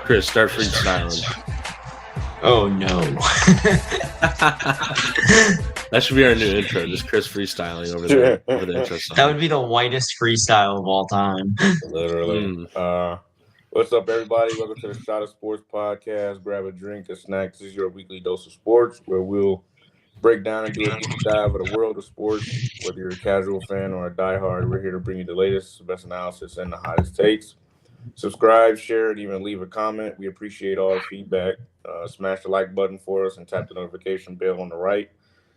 Chris, start freestyling. Oh no. That should be our new intro, just Chris freestyling over the intro song. That would be the whitest freestyle of all time. Literally. What's up, everybody? Welcome to the Shot of Sports podcast. Grab a drink, a snack. This is your weekly dose of sports, where we'll break down and do a deep dive of the world of sports. Whether you're a casual fan or a diehard, we're here to bring you the latest, best analysis, and the hottest takes. Subscribe, share, and even leave a comment. We appreciate all the feedback. Smash the like button for us and tap the notification bell on the right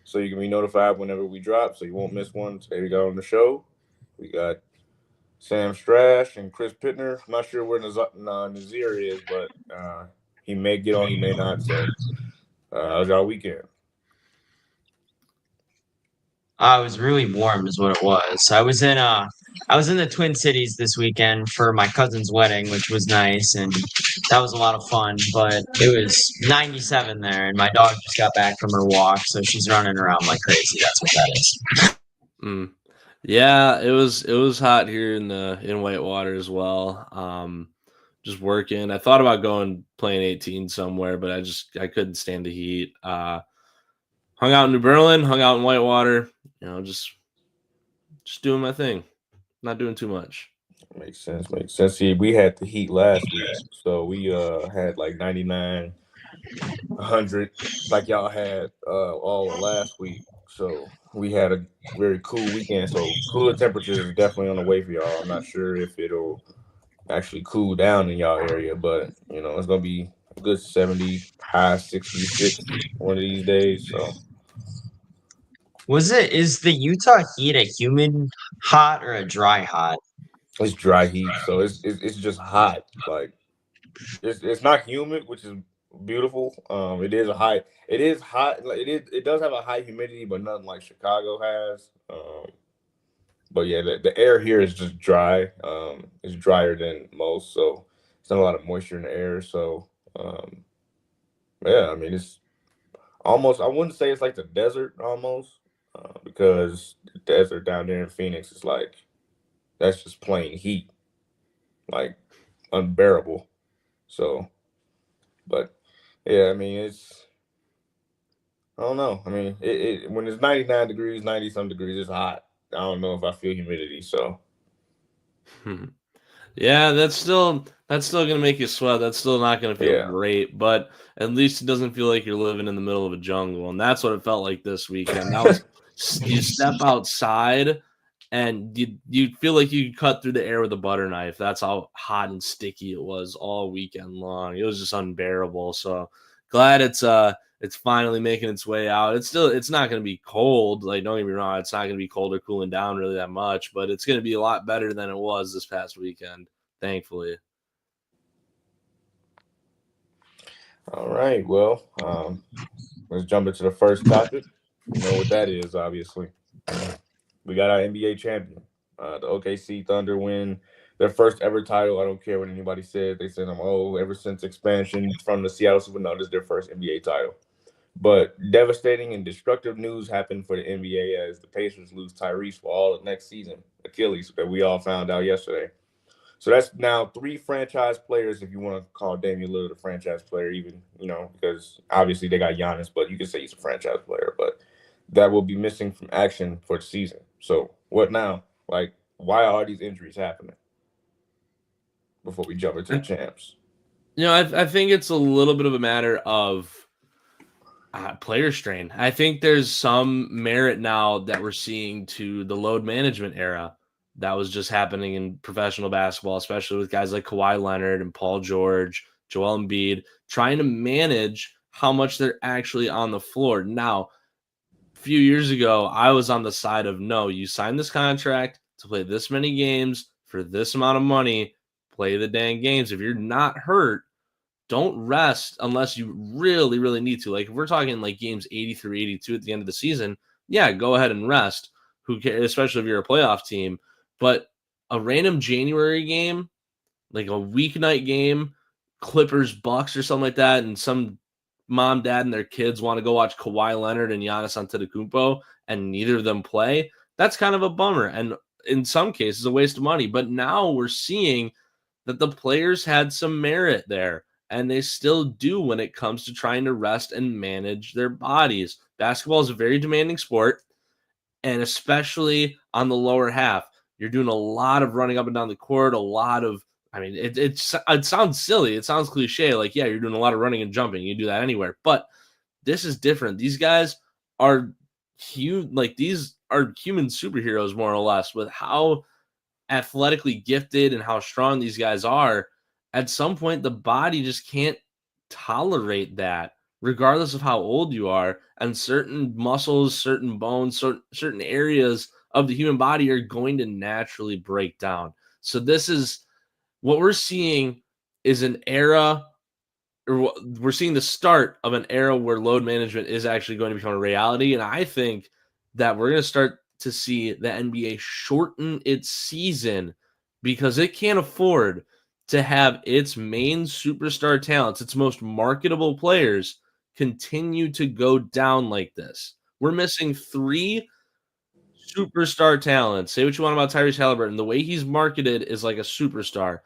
so you can be notified whenever we drop, so you won't miss one. Today we got on the show, we got Sam Strash and Chris Pittner. I'm not sure where Nazir is, but he may get on, he may not. So, how's y'all weekend? It was really warm, is what it was. I was in the Twin Cities this weekend for my cousin's wedding, which was nice, and that was a lot of fun. But it was 97 there, and my dog just got back from her walk, so she's running around like crazy. That's what that is. Yeah, it was hot here in Whitewater as well. Just working. I thought about playing 18 somewhere, but I couldn't stand the heat. Hung out in New Berlin, hung out in Whitewater. Just doing my thing. Not doing too much. Makes sense. See, we had the heat last week, so we had like 99, 100, like y'all had all of last week. So we had a very cool weekend. So cooler temperatures is definitely on the way for y'all. I'm not sure if it'll actually cool down in y'all area, but it's gonna be a good 70, high 66 one of these days. So. Is the Utah heat a humid hot or a dry hot? It's dry heat, so it's just hot. Like it's not humid, which is beautiful. It is hot. Like it does have a high humidity, but nothing like Chicago has. But yeah, the air here is just dry. It's drier than most, so it's not a lot of moisture in the air. So yeah, I mean it's almost. I wouldn't say it's like the desert almost. Because the desert down there in Phoenix is like, that's just plain heat, like unbearable. So, but yeah, I mean, I don't know. I mean, it when it's 99 degrees, 90 some degrees, it's hot. I don't know if I feel humidity. So, yeah, that's still gonna make you sweat. That's still not gonna feel great, but at least it doesn't feel like you're living in the middle of a jungle, and that's what it felt like this weekend. That was. You step outside and you feel like you cut through the air with a butter knife. That's how hot and sticky it was all weekend long. It was just unbearable. So glad it's finally making its way out. It's not going to be cold. Like, don't get me wrong, it's not going to be cold or cooling down really that much, but it's going to be a lot better than it was this past weekend, thankfully. All right. Well, let's jump into the first topic. You know what that is, obviously. We got our NBA champion. The OKC Thunder win their first ever title. I don't care what anybody said. They said, ever since expansion from the Seattle Supersonics, this is their first NBA title. But devastating and destructive news happened for the NBA as the Pacers lose Tyrese for all of next season, Achilles, that we all found out yesterday. So that's now 3 franchise players, if you want to call Damian Lillard a franchise player, even, because obviously they got Giannis, but you can say he's a franchise player. But that will be missing from action for the season. So what now? Like, why are these injuries happening? Before we jump into the champs. I think it's a little bit of a matter of player strain. I think there's some merit now that we're seeing to the load management era that was just happening in professional basketball, especially with guys like Kawhi Leonard and Paul George, Joel Embiid, trying to manage how much they're actually on the floor. Now, few years ago, I was on the side of no, you signed this contract to play this many games for this amount of money, play the dang games. If you're not hurt, don't rest unless you really, really need to. Like if we're talking like games 80 through 82 at the end of the season, yeah, go ahead and rest. Who cares, especially if you're a playoff team. But a random January game, like a weeknight game, Clippers, Bucks or something like that, and some mom, dad, and their kids want to go watch Kawhi Leonard and Giannis Antetokounmpo, and neither of them play, that's kind of a bummer. And in some cases, a waste of money. But now we're seeing that the players had some merit there. and they still do when it comes to trying to rest and manage their bodies. Basketball is a very demanding sport, and especially on the lower half, you're doing a lot of running up and down the court, a lot of, I mean, it sounds silly. It sounds cliche. Like, yeah, you're doing a lot of running and jumping. You do that anywhere. But this is different. These guys are these are human superheroes, more or less, with how athletically gifted and how strong these guys are. At some point, the body just can't tolerate that, regardless of how old you are. And certain muscles, certain bones, certain areas of the human body are going to naturally break down. So this is what we're seeing, is an era, or we're seeing the start of an era where load management is actually going to become a reality. And I think that we're going to start to see the NBA shorten its season because it can't afford to have its main superstar talents, its most marketable players, continue to go down like this. We're missing 3 superstar talents. Say what you want about Tyrese Halliburton. The way he's marketed is like a superstar.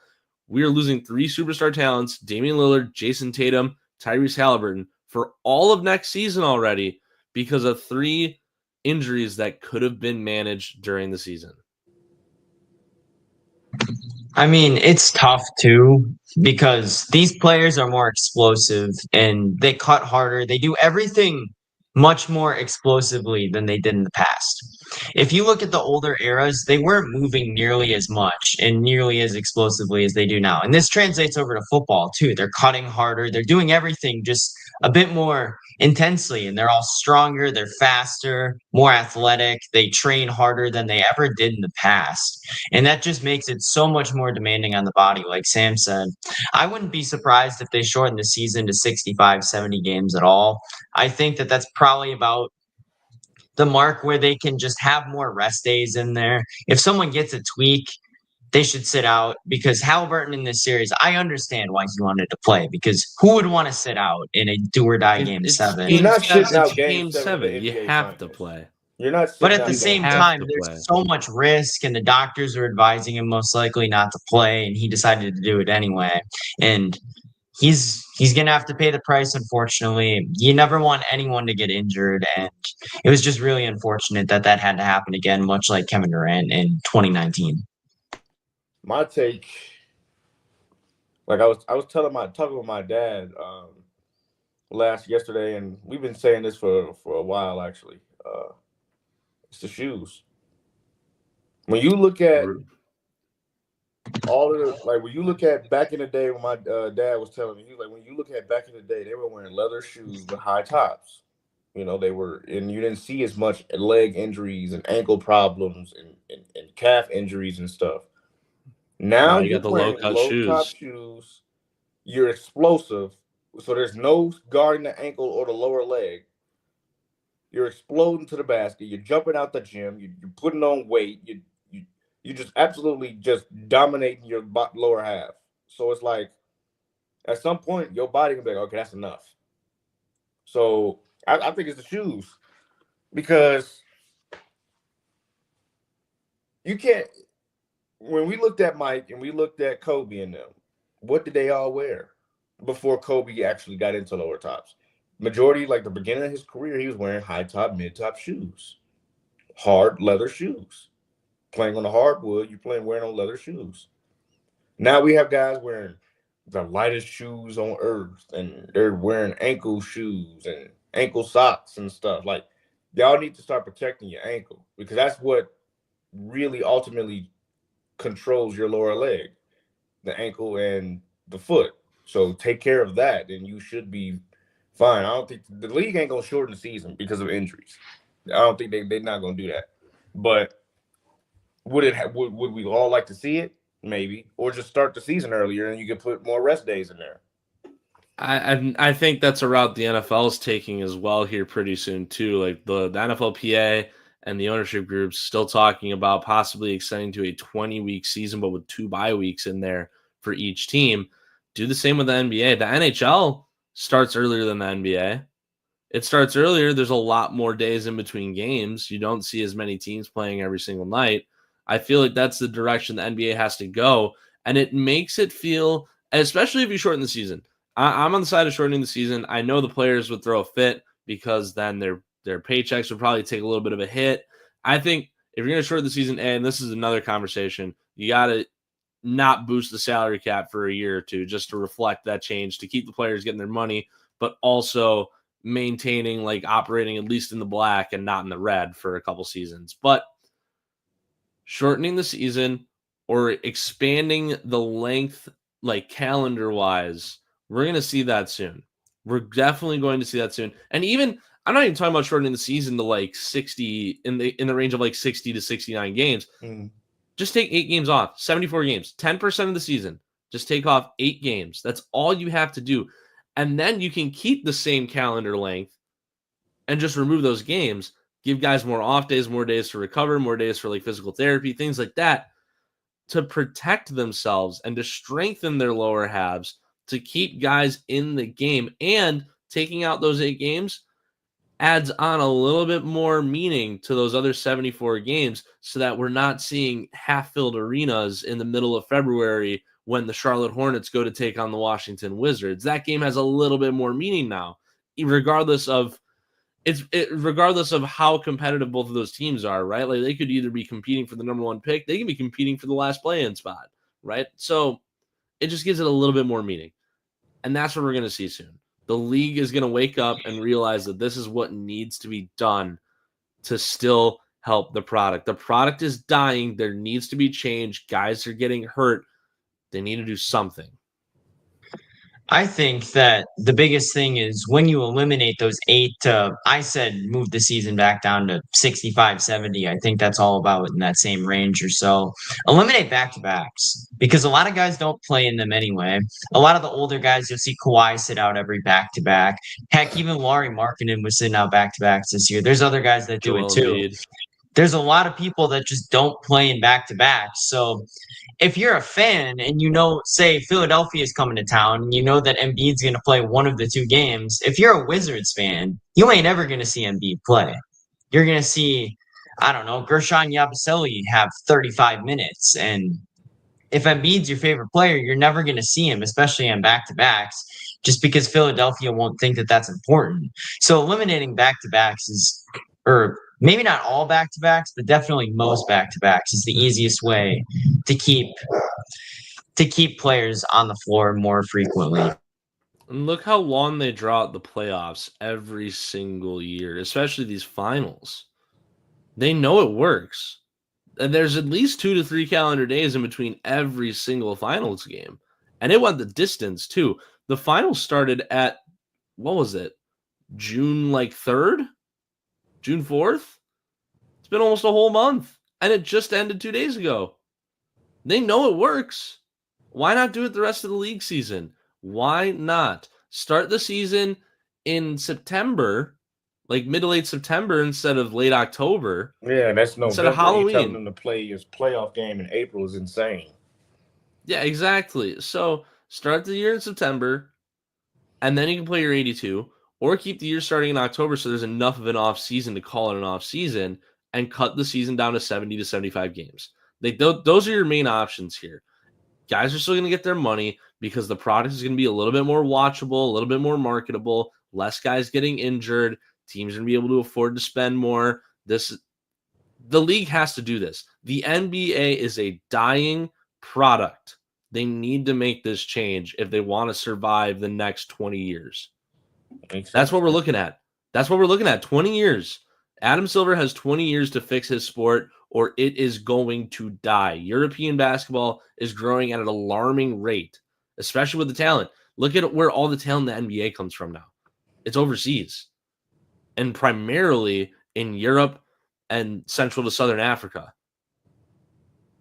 We are losing 3 superstar talents: Damian Lillard, Jason Tatum, Tyrese Halliburton, for all of next season already because of 3 injuries that could have been managed during the season. I mean, it's tough too because these players are more explosive and they cut harder. They do everything much more explosively than they did in the past. If you look at the older eras, they weren't moving nearly as much and nearly as explosively as they do now. And this translates over to football too. They're cutting harder. They're doing everything just a bit more intensely, and they're all stronger. They're faster, more athletic. They train harder than they ever did in the past. And that just makes it so much more demanding on the body, like Sam said. I wouldn't be surprised if they shorten the season to 65, 70 games at all. I think that that's probably about the mark where they can just have more rest days in there. If someone gets a tweak, they should sit out because Halliburton in this series, I understand why he wanted to play because who would want to sit out in a do or die game It's 7? You're not sitting out game game 7 7. of the You NBA have to Finals. play. You're not But sitting at the out same game have time, to there's play. so much risk, and the doctors are advising him most likely not to play, and he decided to do it anyway. And he's gonna have to pay the price, unfortunately. You never want anyone to get injured, and it was just really unfortunate that that had to happen again, much like Kevin Durant in 2019. My take, like I was talking with my dad yesterday, and we've been saying this for a while actually. It's the shoes. When you look at all of the, like when you look at back in the day when my dad was telling me, he was like, when you look at back in the day, they were wearing leather shoes with high tops. You know, they were, and you didn't see as much leg injuries and ankle problems and calf injuries and stuff. Now You you're got the wearing low-cut low top shoes. shoes. You're explosive, so there's no guarding the ankle or the lower leg. You're exploding to the basket. You're jumping out the gym. You're putting on weight. You just absolutely just dominating your lower half. So it's like at some point your body can be like, okay, that's enough. So I think it's the shoes because you can't. When we looked at Mike and we looked at Kobe and them, what did they all wear before Kobe actually got into lower tops? Majority, like the beginning of his career, he was wearing high top, mid top shoes, hard leather shoes. Playing on the hardwood, you're wearing on leather shoes. Now we have guys wearing the lightest shoes on earth, and they're wearing ankle shoes and ankle socks and stuff. Like, y'all need to start protecting your ankle because that's what really ultimately controls your lower leg, the ankle and the foot. So take care of that, and you should be fine. I don't think the league ain't gonna shorten the season because of injuries. I don't think they're not gonna do that. But would we all like to see it? Maybe, or just start the season earlier and you can put more rest days in there. I think that's a route the NFL is taking as well here pretty soon too. Like the NFLPA and the ownership groups still talking about possibly extending to a 20-week season, but with 2 bye weeks in there for each team. Do the same with the NBA. The NHL starts earlier than the NBA. It starts earlier. There's a lot more days in between games. You don't see as many teams playing every single night. I feel like that's the direction the NBA has to go, and it makes it feel, especially if you shorten the season, I'm on the side of shortening the season. I know the players would throw a fit because then their paychecks would probably take a little bit of a hit. I think if you're going to shorten the season, and this is another conversation, you got to not boost the salary cap for a year or two just to reflect that change, to keep the players getting their money, but also maintaining, like, operating at least in the black and not in the red for a couple seasons. But shortening the season or expanding the length, like calendar wise, we're going to see that soon. We're definitely going to see that soon. And even, I'm not even talking about shortening the season to like 60, in the range of like 60 to 69 games. Just take 8 games off, 74 games, 10% of the season. Just take off 8 games. That's all you have to do. And then you can keep the same calendar length and just remove those games. Give guys more off days, more days to recover, more days for like physical therapy, things like that, to protect themselves and to strengthen their lower halves, to keep guys in the game. And taking out those 8 games adds on a little bit more meaning to those other 74 games, so that we're not seeing half-filled arenas in the middle of February when the Charlotte Hornets go to take on the Washington Wizards. That game has a little bit more meaning now, regardless of how competitive both of those teams are, right? Like, they could either be competing for the number 1 pick, they can be competing for the last play-in spot, right? So it just gives it a little bit more meaning. And that's what we're going to see soon. The league is going to wake up and realize that this is what needs to be done to still help the product. The product is dying. There needs to be change. Guys are getting hurt. They need to do something. I think that the biggest thing is when you eliminate those 8, I said move the season back down to 65, 70. I think that's all about in that same range or so. Eliminate back-to-backs because a lot of guys don't play in them anyway. A lot of the older guys, you'll see Kawhi sit out every back-to-back. Heck, even Lauri Markkanen was sitting out back-to-backs this year. There's other guys that do it too. There's a lot of people that just don't play in back-to-backs. So if you're a fan and you know, say Philadelphia is coming to town and you know that Embiid's going to play one of the 2 games, if you're a Wizards fan, you ain't ever going to see Embiid play. You're going to see, I don't know, Gershon Yabusele have 35 minutes. And if Embiid's your favorite player, you're never going to see him, especially on back-to-backs, just because Philadelphia won't think that that's important. So eliminating back-to-backs is, or maybe not all back-to-backs, but definitely most back-to-backs is the easiest way to keep players on the floor more frequently. And look how long they draw out the playoffs every single year, especially these finals. They know it works. And there's at least 2 to 3 calendar days in between every single finals game. And it went the distance too. The finals started at, what was it? June 3rd? June 4th? It's been almost a whole month. And it just ended 2 days ago. They know it works. Why not do it the rest of the league season? Why not start the season in September, like mid to late September instead of late October? Yeah, that's November. Instead of Halloween. Telling them to play his playoff game in April is insane. Yeah, exactly. So start the year in September, and then you can play your 82, or keep the year starting in October so there's enough of an off season to call it an off season, and cut the season down to 70 to 75 games. Those are your main options here. Guys are still going to get their money because the product is going to be a little bit more watchable, a little bit more marketable, less guys getting injured. Teams are going to be able to afford to spend more. The league has to do this. The NBA is a dying product. They need to make this change if they want to survive the next 20 years. That's what we're looking at. 20 years. Adam Silver has 20 years to fix his sport, or it is going to die. European basketball is growing at an alarming rate, especially with the talent. Look at where all the talent in the NBA comes from now. It's overseas, and primarily in Europe and Central to Southern Africa.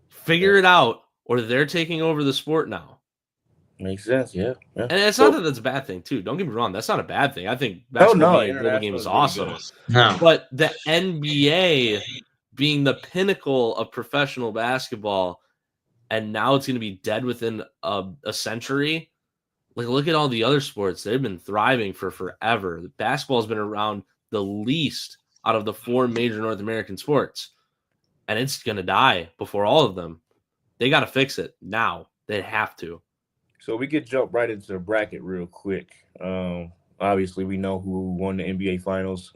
Figure it out, or they're taking over the sport now. Makes sense, yeah. And it's not that that's a bad thing, too. Don't get me wrong. That's not a bad thing. I think basketball being a global game is awesome. No. But the NBA being the pinnacle of professional basketball, and now it's going to be dead within a century. Like, look at all the other sports. They've been thriving for forever. Basketball has been around the least out of the 4 major North American sports. And it's going to die before all of them. They got to fix it now. They have to. So we could jump right into the bracket real quick. Obviously, we know who won the NBA Finals.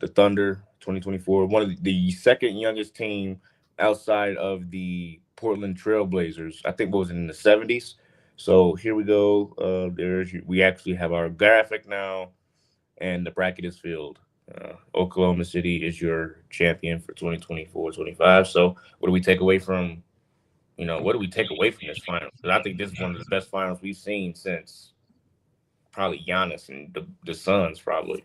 The Thunder, 2024, one of the second youngest team outside of the Portland Trailblazers. I think what was it, in the 70s. So here we go. We actually have our graphic now, and the bracket is filled. Oklahoma City is your champion for 2024-25. So what do we take away from what do we take away from this final? Because I think this is one of the best finals we've seen since probably Giannis and the Suns, probably.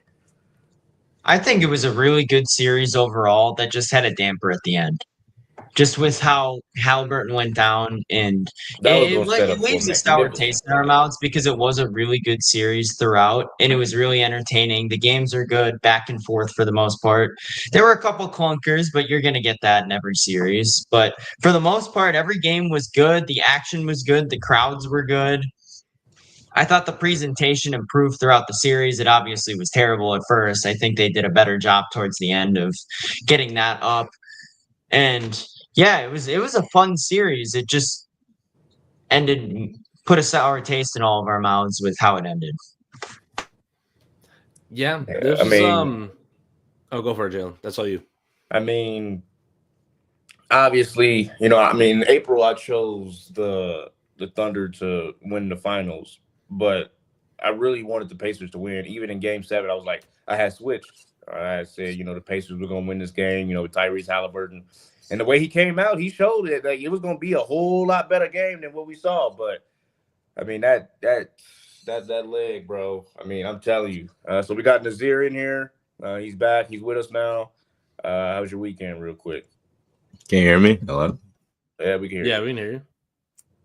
I think it was a really good series overall that just had a damper at the end. Just with how Halliburton went down, and That was going to set it up for leaves a sour taste in our magnificent. mouths because it was a really good series throughout, and it was really entertaining. The games are good, back and forth for the most part. There were a couple clunkers, but you're going to get that in every series. But for the most part, every game was good. The action was good. The crowds were good. I thought the presentation improved throughout the series. It obviously was terrible at first. I think they did a better job towards the end of getting that up. And yeah, it was a fun series. It just ended, put a sour taste in all of our mouths with how it ended. Yeah, Yeah, this I is mean, Oh, go for it, Jalen. That's all you. I mean, obviously, April I chose the Thunder to win the finals, but I really wanted the Pacers to win. Even in Game 7, I was like, I had switched. I said, the Pacers were going to win this game. With Tyrese Halliburton, and the way he came out, he showed it that it was going to be a whole lot better game than what we saw. But I mean, that leg, bro. I mean, I'm telling you. So we got Nazir in here. He's back. He's with us now. How was your weekend, real quick? Can you hear me? Hello? Yeah, we can hear you. We can hear you.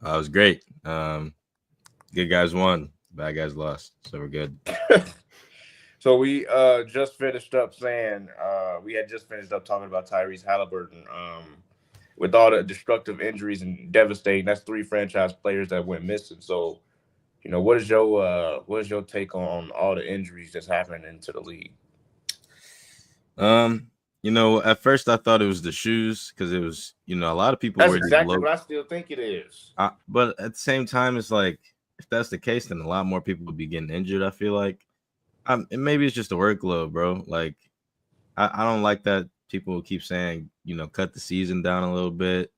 It was great. Good guys won. Bad guys lost. So we're good. So we just finished up saying we had just finished up talking about Tyrese Halliburton. With all the destructive injuries and devastating, that's 3 franchise players that went missing. So, what is your take on all the injuries that's happening into the league? At first I thought it was the shoes because it was, a lot of people. That's exactly what I still think it is. But at the same time, it's like if that's the case, then a lot more people would be getting injured. I feel like, and maybe it's just the workload, bro. Like, I don't like that people keep saying, cut the season down a little bit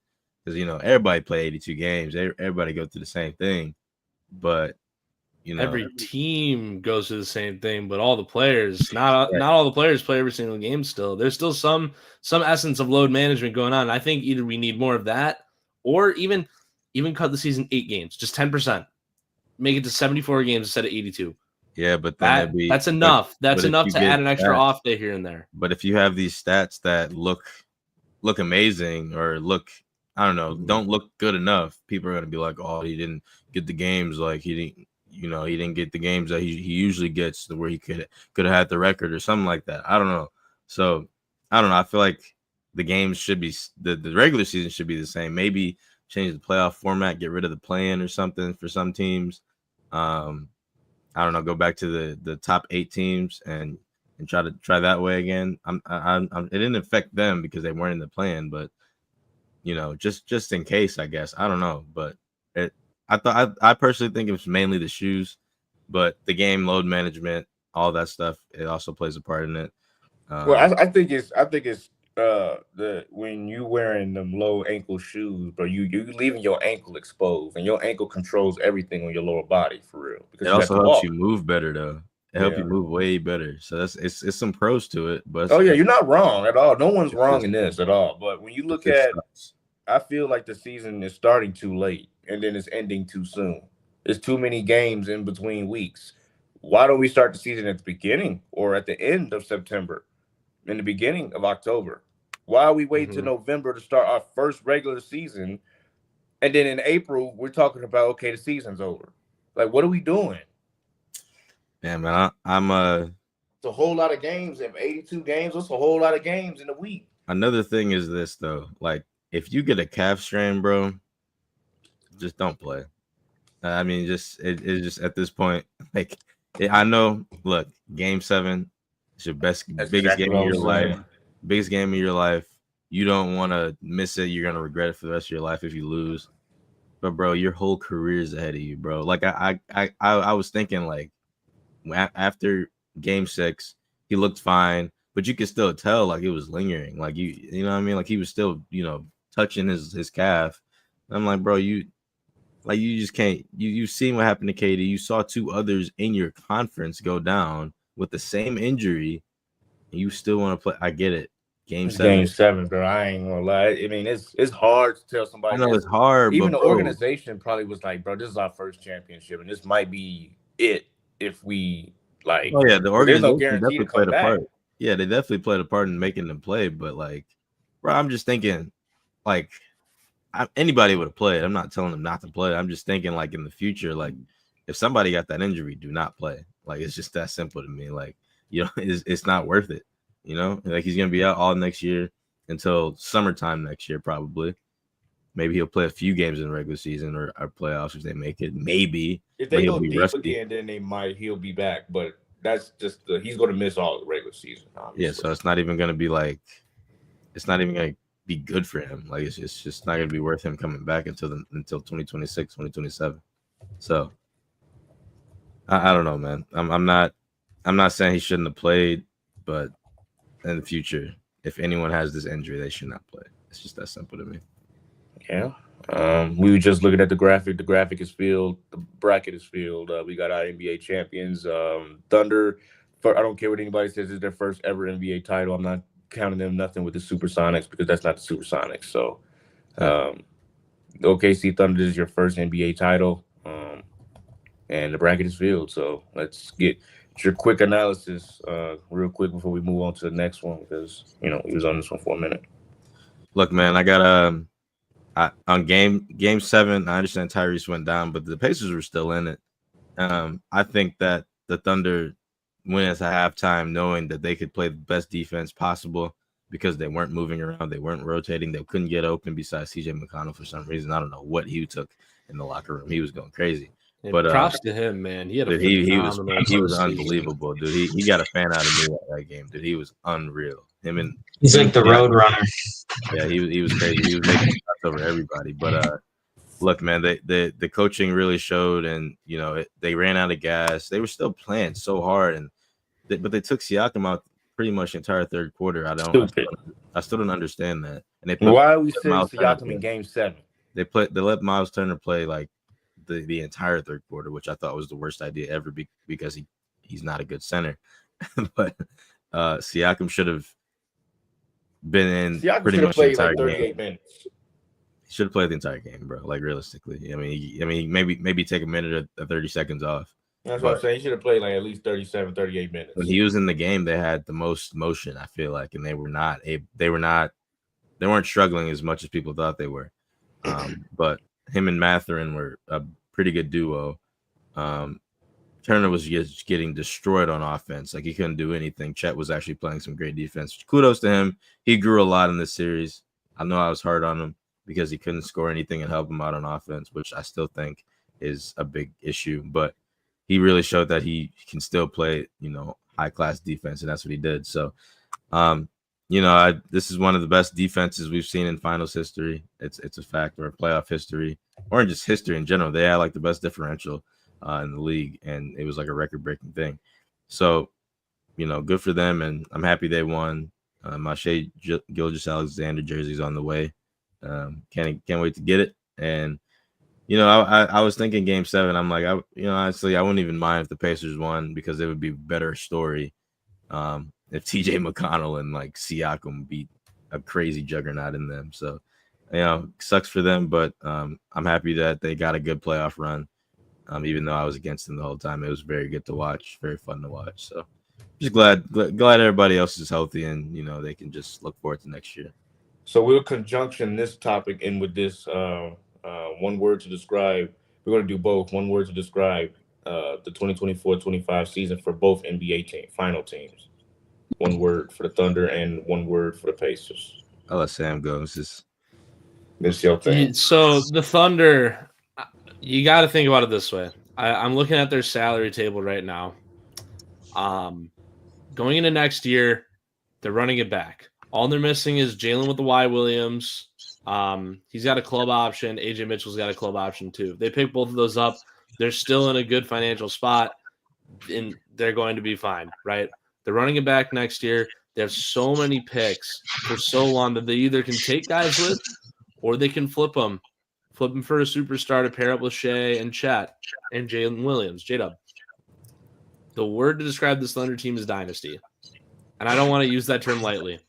because everybody play 82 games. Everybody go through the same thing, but. Every team goes through the same thing, but all the players, not all the players play every single game still. There's still some essence of load management going on. I think either we need more of that or even cut the season 8 games, just 10%. Make it to 74 games instead of 82. Yeah, but then that's enough. That's enough to add an extra off day here and there. But if you have these stats that look amazing or look, I don't know, don't look good enough, people are going to be like, oh, he didn't get the games, like he didn't get the games that he usually gets where he could have had the record or something like that. I don't know. So I don't know. I feel like the games should be the regular season should be the same. Maybe change the playoff format, get rid of the play-in or something for some teams. I don't know. Go back to the top 8 teams and try that way again. It didn't affect them because they weren't in the play-in, but just in case, I guess. I don't know, but I personally think it's mainly the shoes, but the game load management, all that stuff, it also plays a part in it. Well, I think it's when you wearing them low ankle shoes, bro, you leaving your ankle exposed, and your ankle controls everything on your lower body for real. Because it also helps you move better, though. It helps you move way better. So it's some pros to it. But you're not wrong at all. No one's wrong in this at all. But when you look at, I feel like the season is starting too late. And then it's ending too soon. There's too many games in between weeks. Why don't we start the season at the beginning or at the end of September, in the beginning of October? Why are we waiting till November to start our first regular season? And then in April, we're talking about, okay, the season's over. Like, what are we doing? Yeah, man, it's a whole lot of games. If 82 games, that's a whole lot of games in a week. Another thing is this, though. Like, if you get a calf strain, bro, just don't play. I mean, it's just at this point, like I know. Look, Game 7, it's your biggest game of your life. Biggest game of your life. You don't want to miss it. You're gonna regret it for the rest of your life if you lose. But bro, your whole career is ahead of you, bro. Like I was thinking like after Game 6, he looked fine, but you could still tell like it was lingering. Like you know what I mean? Like he was still touching his calf. I'm like, bro, you just can't. You seen what happened to KD. You saw 2 others in your conference go down with the same injury. And you still want to play? I get it. Game 7. Game 7, bro. I ain't gonna lie. I mean, it's hard to tell somebody. I know it's hard, even but the organization probably was like, bro, this is our first championship, and this might be it if we like. Oh yeah, the there's no organization guarantee to definitely played come a back. part. Yeah, they definitely played a part in making them play. But like, bro, I'm just thinking, like, anybody would have played. I'm not telling them not to play. I'm just thinking, like, in the future, like, if somebody got that injury, do not play. Like, it's just that simple to me. Like, it's not worth it. Like he's gonna be out all next year until summertime next year, probably. Maybe he'll play a few games in the regular season or playoffs if they make it. Maybe if they go be deep rusty again, then he'll be back. But that's just he's gonna miss all the regular season. Obviously. Yeah, so it's not even gonna be like, it's not even gonna be good for him. Like it's just not gonna be worth him coming back until 2026, 2027. So I don't know, man. I'm not saying he shouldn't have played, but in the future, if anyone has this injury, they should not play. It's just that simple to me. Yeah. We were just looking at the graphic. The graphic is filled. The bracket is filled. We got our NBA champions. Thunder. I don't care what anybody says. It's their first ever NBA title. I'm not counting them nothing with the Supersonics because that's not the Supersonics. So, the OKC Thunder is your first NBA title. And the bracket is filled. So let's get your quick analysis real quick before we move on to the next one because, we was on this one for a minute. Look, man, I got on game 7, I understand Tyrese went down, but the Pacers were still in it. I think that the Thunder went at halftime knowing that they could play the best defense possible because they weren't moving around, they weren't rotating, they couldn't get open besides CJ McConnell for some reason. I don't know what he took in the locker room. He was going crazy. But props to him, man. He had a he was unbelievable, dude. He got a fan out of me that game, dude. He was unreal. He's like the road runner. Yeah, he was crazy. He was making shots over everybody. But look, man, the coaching really showed, and they ran out of gas. They were still playing so hard, but they took Siakam out pretty much the entire third quarter. I still don't understand that. And they why are we saying Siakam in game 7? They let Miles Turner play like the entire third quarter, which I thought was the worst idea ever because he's not a good center. But Siakam should have been in pretty much the entire game. 38 minutes. He should have played the entire game, bro. Like realistically, I mean, maybe take a minute or 30 seconds off. That's what I'm saying. He should have played like at least 37, 38 minutes. When he was in the game, they had the most motion, I feel like, and they weren't struggling as much as people thought they were. But him and Mathurin were a pretty good duo. Turner was just getting destroyed on offense. Like he couldn't do anything. Chet was actually playing some great defense. Kudos to him. He grew a lot in this series. I know I was hard on him because he couldn't score anything and help him out on offense, which I still think is a big issue. But he really showed that he can still play, high class defense, and that's what he did. So, this is one of the best defenses we've seen in finals history. It's a fact, or playoff history, or in just history in general. They had like the best differential in the league, and it was like a record-breaking thing. So, good for them, and I'm happy they won. My Shai Gilgeous-Alexander jersey's on the way. Can't wait to get it. And I was thinking game 7. I'm like, honestly, I wouldn't even mind if the Pacers won because it would be a better story. If TJ McConnell and like Siakam beat a crazy juggernaut in them. So, sucks for them, but I'm happy that they got a good playoff run. Even though I was against them the whole time, it was very good to watch, very fun to watch. So, just glad everybody else is healthy and they can just look forward to next year. So we'll conjunction this topic in with this one word to describe. We're going to do both. One word to describe the 2024-25 season for both NBA final teams. One word for the Thunder and one word for the Pacers. I'll let Sam go. This your thing. So the Thunder, you got to think about it this way. I'm looking at their salary table right now. Going into next year, they're running it back. All they're missing is Jalen with the Y Williams, He's got a club option. AJ Mitchell's got a club option too. If they pick both of those up, they're still in a good financial spot, and they're going to be fine, right? They're running it back next year. They have so many picks for so long that they either can take guys with, or they can flip them for a superstar to pair up with Shea and Chet and Jalen Williams, J-Dub. The word to describe this Thunder team is dynasty, and I don't want to use that term lightly.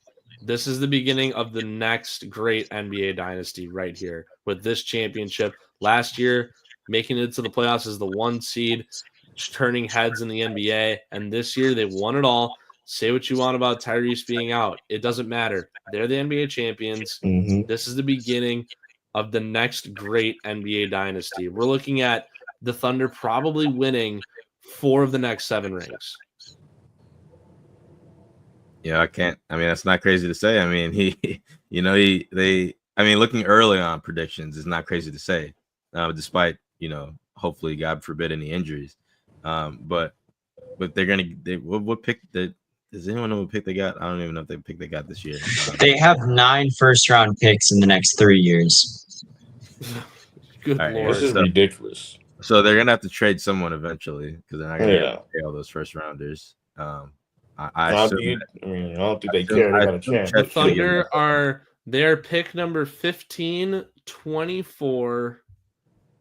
This is the beginning of the next great NBA dynasty right here with this championship. Last year, making it to the playoffs as the 1 seed, turning heads in the NBA, and this year they won it all. Say what you want about Tyrese being out. It doesn't matter. They're the NBA champions. Mm-hmm. This is the beginning of the next great NBA dynasty. We're looking at the Thunder probably winning 4 of the next 7 rings. Yeah, that's not crazy to say. I mean, looking early on predictions is not crazy to say, despite, hopefully, God forbid, any injuries. But what pick does anyone know what pick they got? I don't even know if they pick they got this year. They have 9 first-round picks in the next 3 years. Good All right, Lord. This is ridiculous. So they're gonna have to trade someone eventually because they're not gonna pay all those first rounders. I don't think they care. They got a chance. The Thunder they're pick number 15, 24,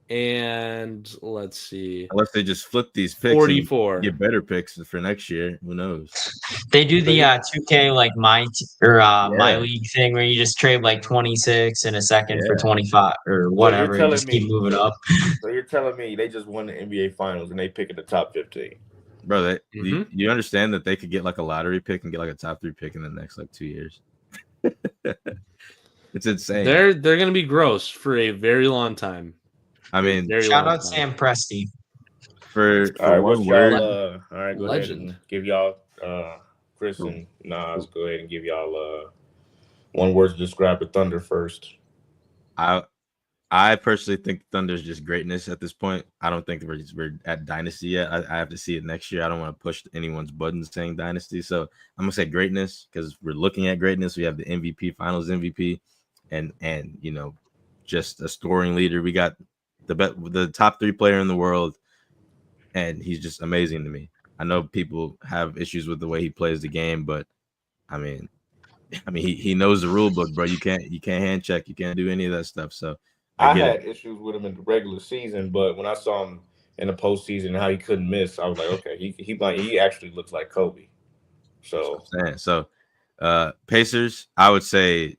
and let's see. Unless they just flip these picks 44. and get better picks for next year. Who knows? They do the 2K like my league thing where you just trade like 26 and a second for 25 or whatever and just keep moving up. So you're telling me they just won the NBA Finals and they pick in the top 15? Bro, you understand that they could get like a lottery pick and get like a top 3 pick in the next like 2 years? It's insane. They're going to be gross for a very long time. I mean, shout out Sam Presti. For one word. All right, go Legend. ahead and give y'all Chris and Nas. Go ahead and give y'all one word to describe the Thunder first. I personally think Thunder is just greatness at this point. I don't think we're at dynasty yet. I have to see it next year. I don't want to push anyone's buttons saying dynasty. So I'm gonna say greatness because we're looking at greatness. We have the MVP, Finals MVP, and just a scoring leader. We got the top 3 player in the world, and he's just amazing to me. I know people have issues with the way he plays the game, but I mean he knows the rule book, bro. You can't hand check, you can't do any of that stuff. So I had issues with him in the regular season, but when I saw him in the postseason and how he couldn't miss, I was like, okay, he actually looks like Kobe. So Pacers, I would say,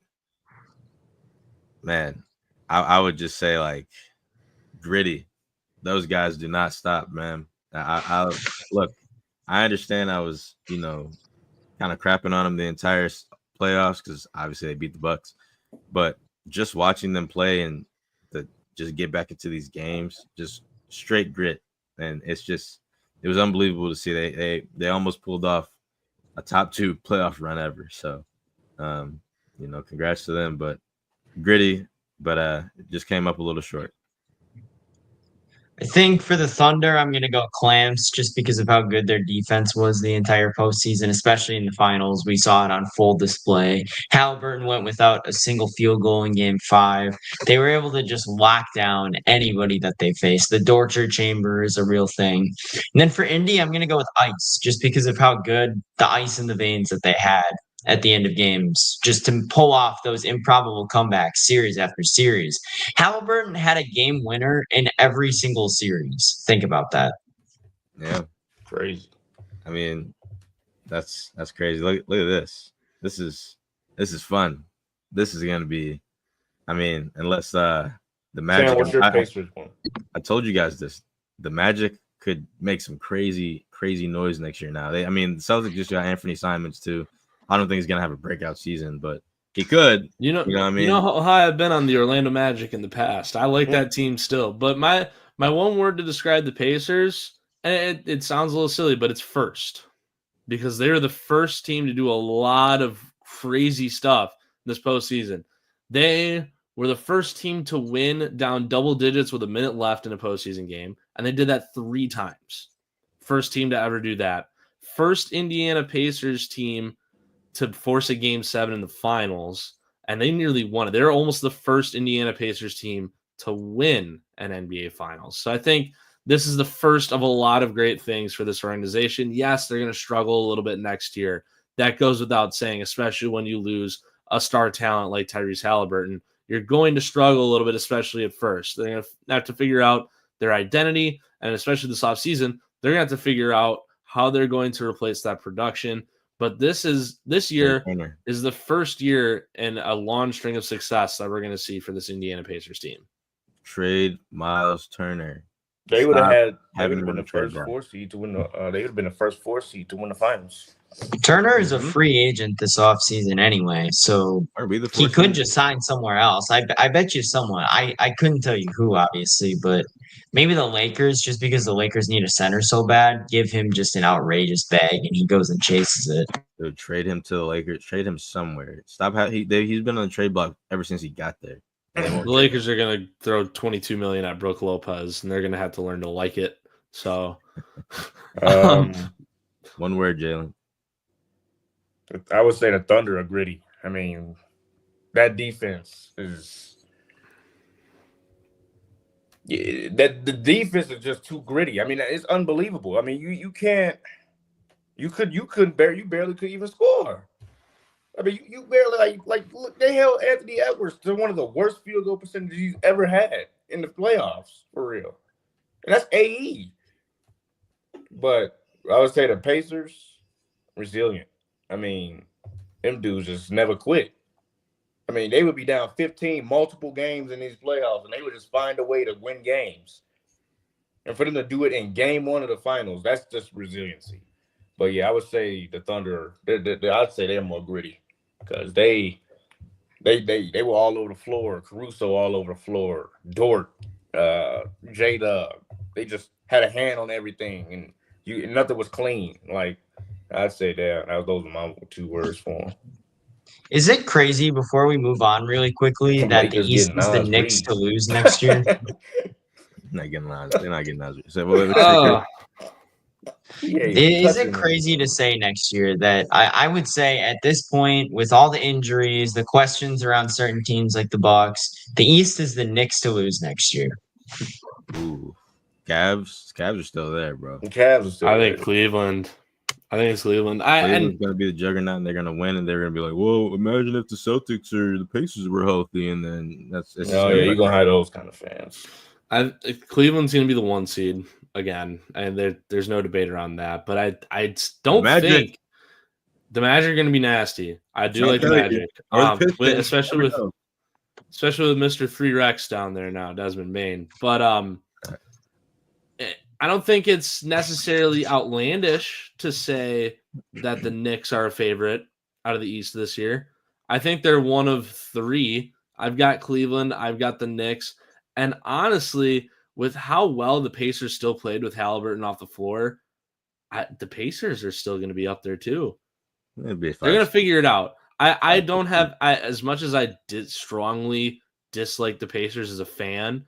man, I would just say like gritty. Those guys do not stop, man. I look, I understand I was, kind of crapping on them the entire playoffs because obviously they beat the Bucks, but just watching them play and just get back into these games, just straight grit, and it was unbelievable to see. They almost pulled off a top 2 playoff run ever. So, congrats to them. But gritty, but it just came up a little short. I think for the Thunder, I'm going to go Clamps just because of how good their defense was the entire postseason, especially in the finals. We saw it on full display. Halliburton went without a single field goal in Game 5. They were able to just lock down anybody that they faced. The torture chamber is a real thing. And then for Indy, I'm going to go with Ice just because of how good the ice in the veins that they had at the end of games, just to pull off those improbable comebacks series after series. Halliburton had a game winner in every single series. Think about that. Yeah. Crazy. I mean, that's crazy. Look at this. This is fun. This is gonna be, unless the Magic. Sam, what's your Pacers one? I told you guys this. The Magic could make some crazy noise next year now. The Celtics just got Anthony Simons too. I don't think he's gonna have a breakout season, but he could. You know what I mean? You know how I've been on the Orlando Magic in the past. I like that team still. But my one word to describe the Pacers, and it sounds a little silly, but it's first. Because they're the first team to do a lot of crazy stuff this postseason. They were the first team to win down double digits with a minute left in a postseason game, and they did that 3 times. First team to ever do that. First Indiana Pacers team to force a Game 7 in the finals, and they nearly won it. They're almost the first Indiana Pacers team to win an NBA Finals. So I think this is the first of a lot of great things for this organization. Yes, they're going to struggle a little bit next year. That goes without saying, especially when you lose a star talent like Tyrese Halliburton. You're going to struggle a little bit, especially at first. They're going to have to figure out their identity, and especially this offseason, they're going to have to figure out how they're going to replace that production. But this year is the first year in a long string of success that we're going to see for this Indiana Pacers team. Trade Miles Turner. They would have having been the first 4 seed to win the. They would have been the first 4 seed to win the finals. Turner is a free agent this offseason anyway, so he could just sign somewhere else. I bet you someone. I couldn't tell you who, obviously, but maybe the Lakers, just because the Lakers need a center so bad, give him just an outrageous bag and he goes and chases it. They'll trade him to the Lakers. Trade him somewhere. He's been on the trade block ever since he got there. The Lakers are going to throw $22 million at Brook Lopez, and they're going to have to learn to like it. So, one word, Jalen. I would say the Thunder are gritty. I mean, that defense is the defense is just too gritty. I mean, it's unbelievable. I mean, you barely could even score. I mean, you barely look, they held Anthony Edwards to one of the worst field goal percentages he's ever had in the playoffs, for real. And that's AE. But I would say the Pacers, resilient. I mean, them dudes just never quit. I mean, they would be down 15 multiple games in these playoffs, and they would just find a way to win games. And for them to do it in game 1 of the finals, that's just resiliency. But yeah, I would say the Thunder. I'd say they're more gritty because they were all over the floor. Caruso all over the floor. Dort, J-Dub. They just had a hand on everything, and nothing was clean. Like I'd say those are my 2 words for them. Is it crazy, before we move on really quickly, that the East is the Knicks to lose next year? Not getting Nas. They're not getting Nas. So, is it crazy to say next year that I would say at this point, with all the injuries, the questions around certain teams like the Bucks, the East is the Knicks to lose next year? Ooh, Cavs are still there, bro. Cavs are still there. I think Cleveland. I think it's Cleveland. Cleveland's going to be the juggernaut, and they're going to win, and they're going to be like, whoa, imagine if the Celtics or the Pacers were healthy, and then you're going to have those kind of fans. Cleveland's going to be the 1 seed again, and there's no debate around that. But I don't think the Magic are going to be nasty. I do like the Magic, especially with Mr. 3 Rex down there now, Desmond Bain. But I don't think it's necessarily outlandish to say that the Knicks are a favorite out of the East this year. I think they're one of 3. I've got Cleveland. I've got the Knicks. And honestly, with how well the Pacers still played with Halliburton off the floor, the Pacers are still going to be up there too. They're going to figure it out. I don't have as much as I did strongly dislike the Pacers as a fan.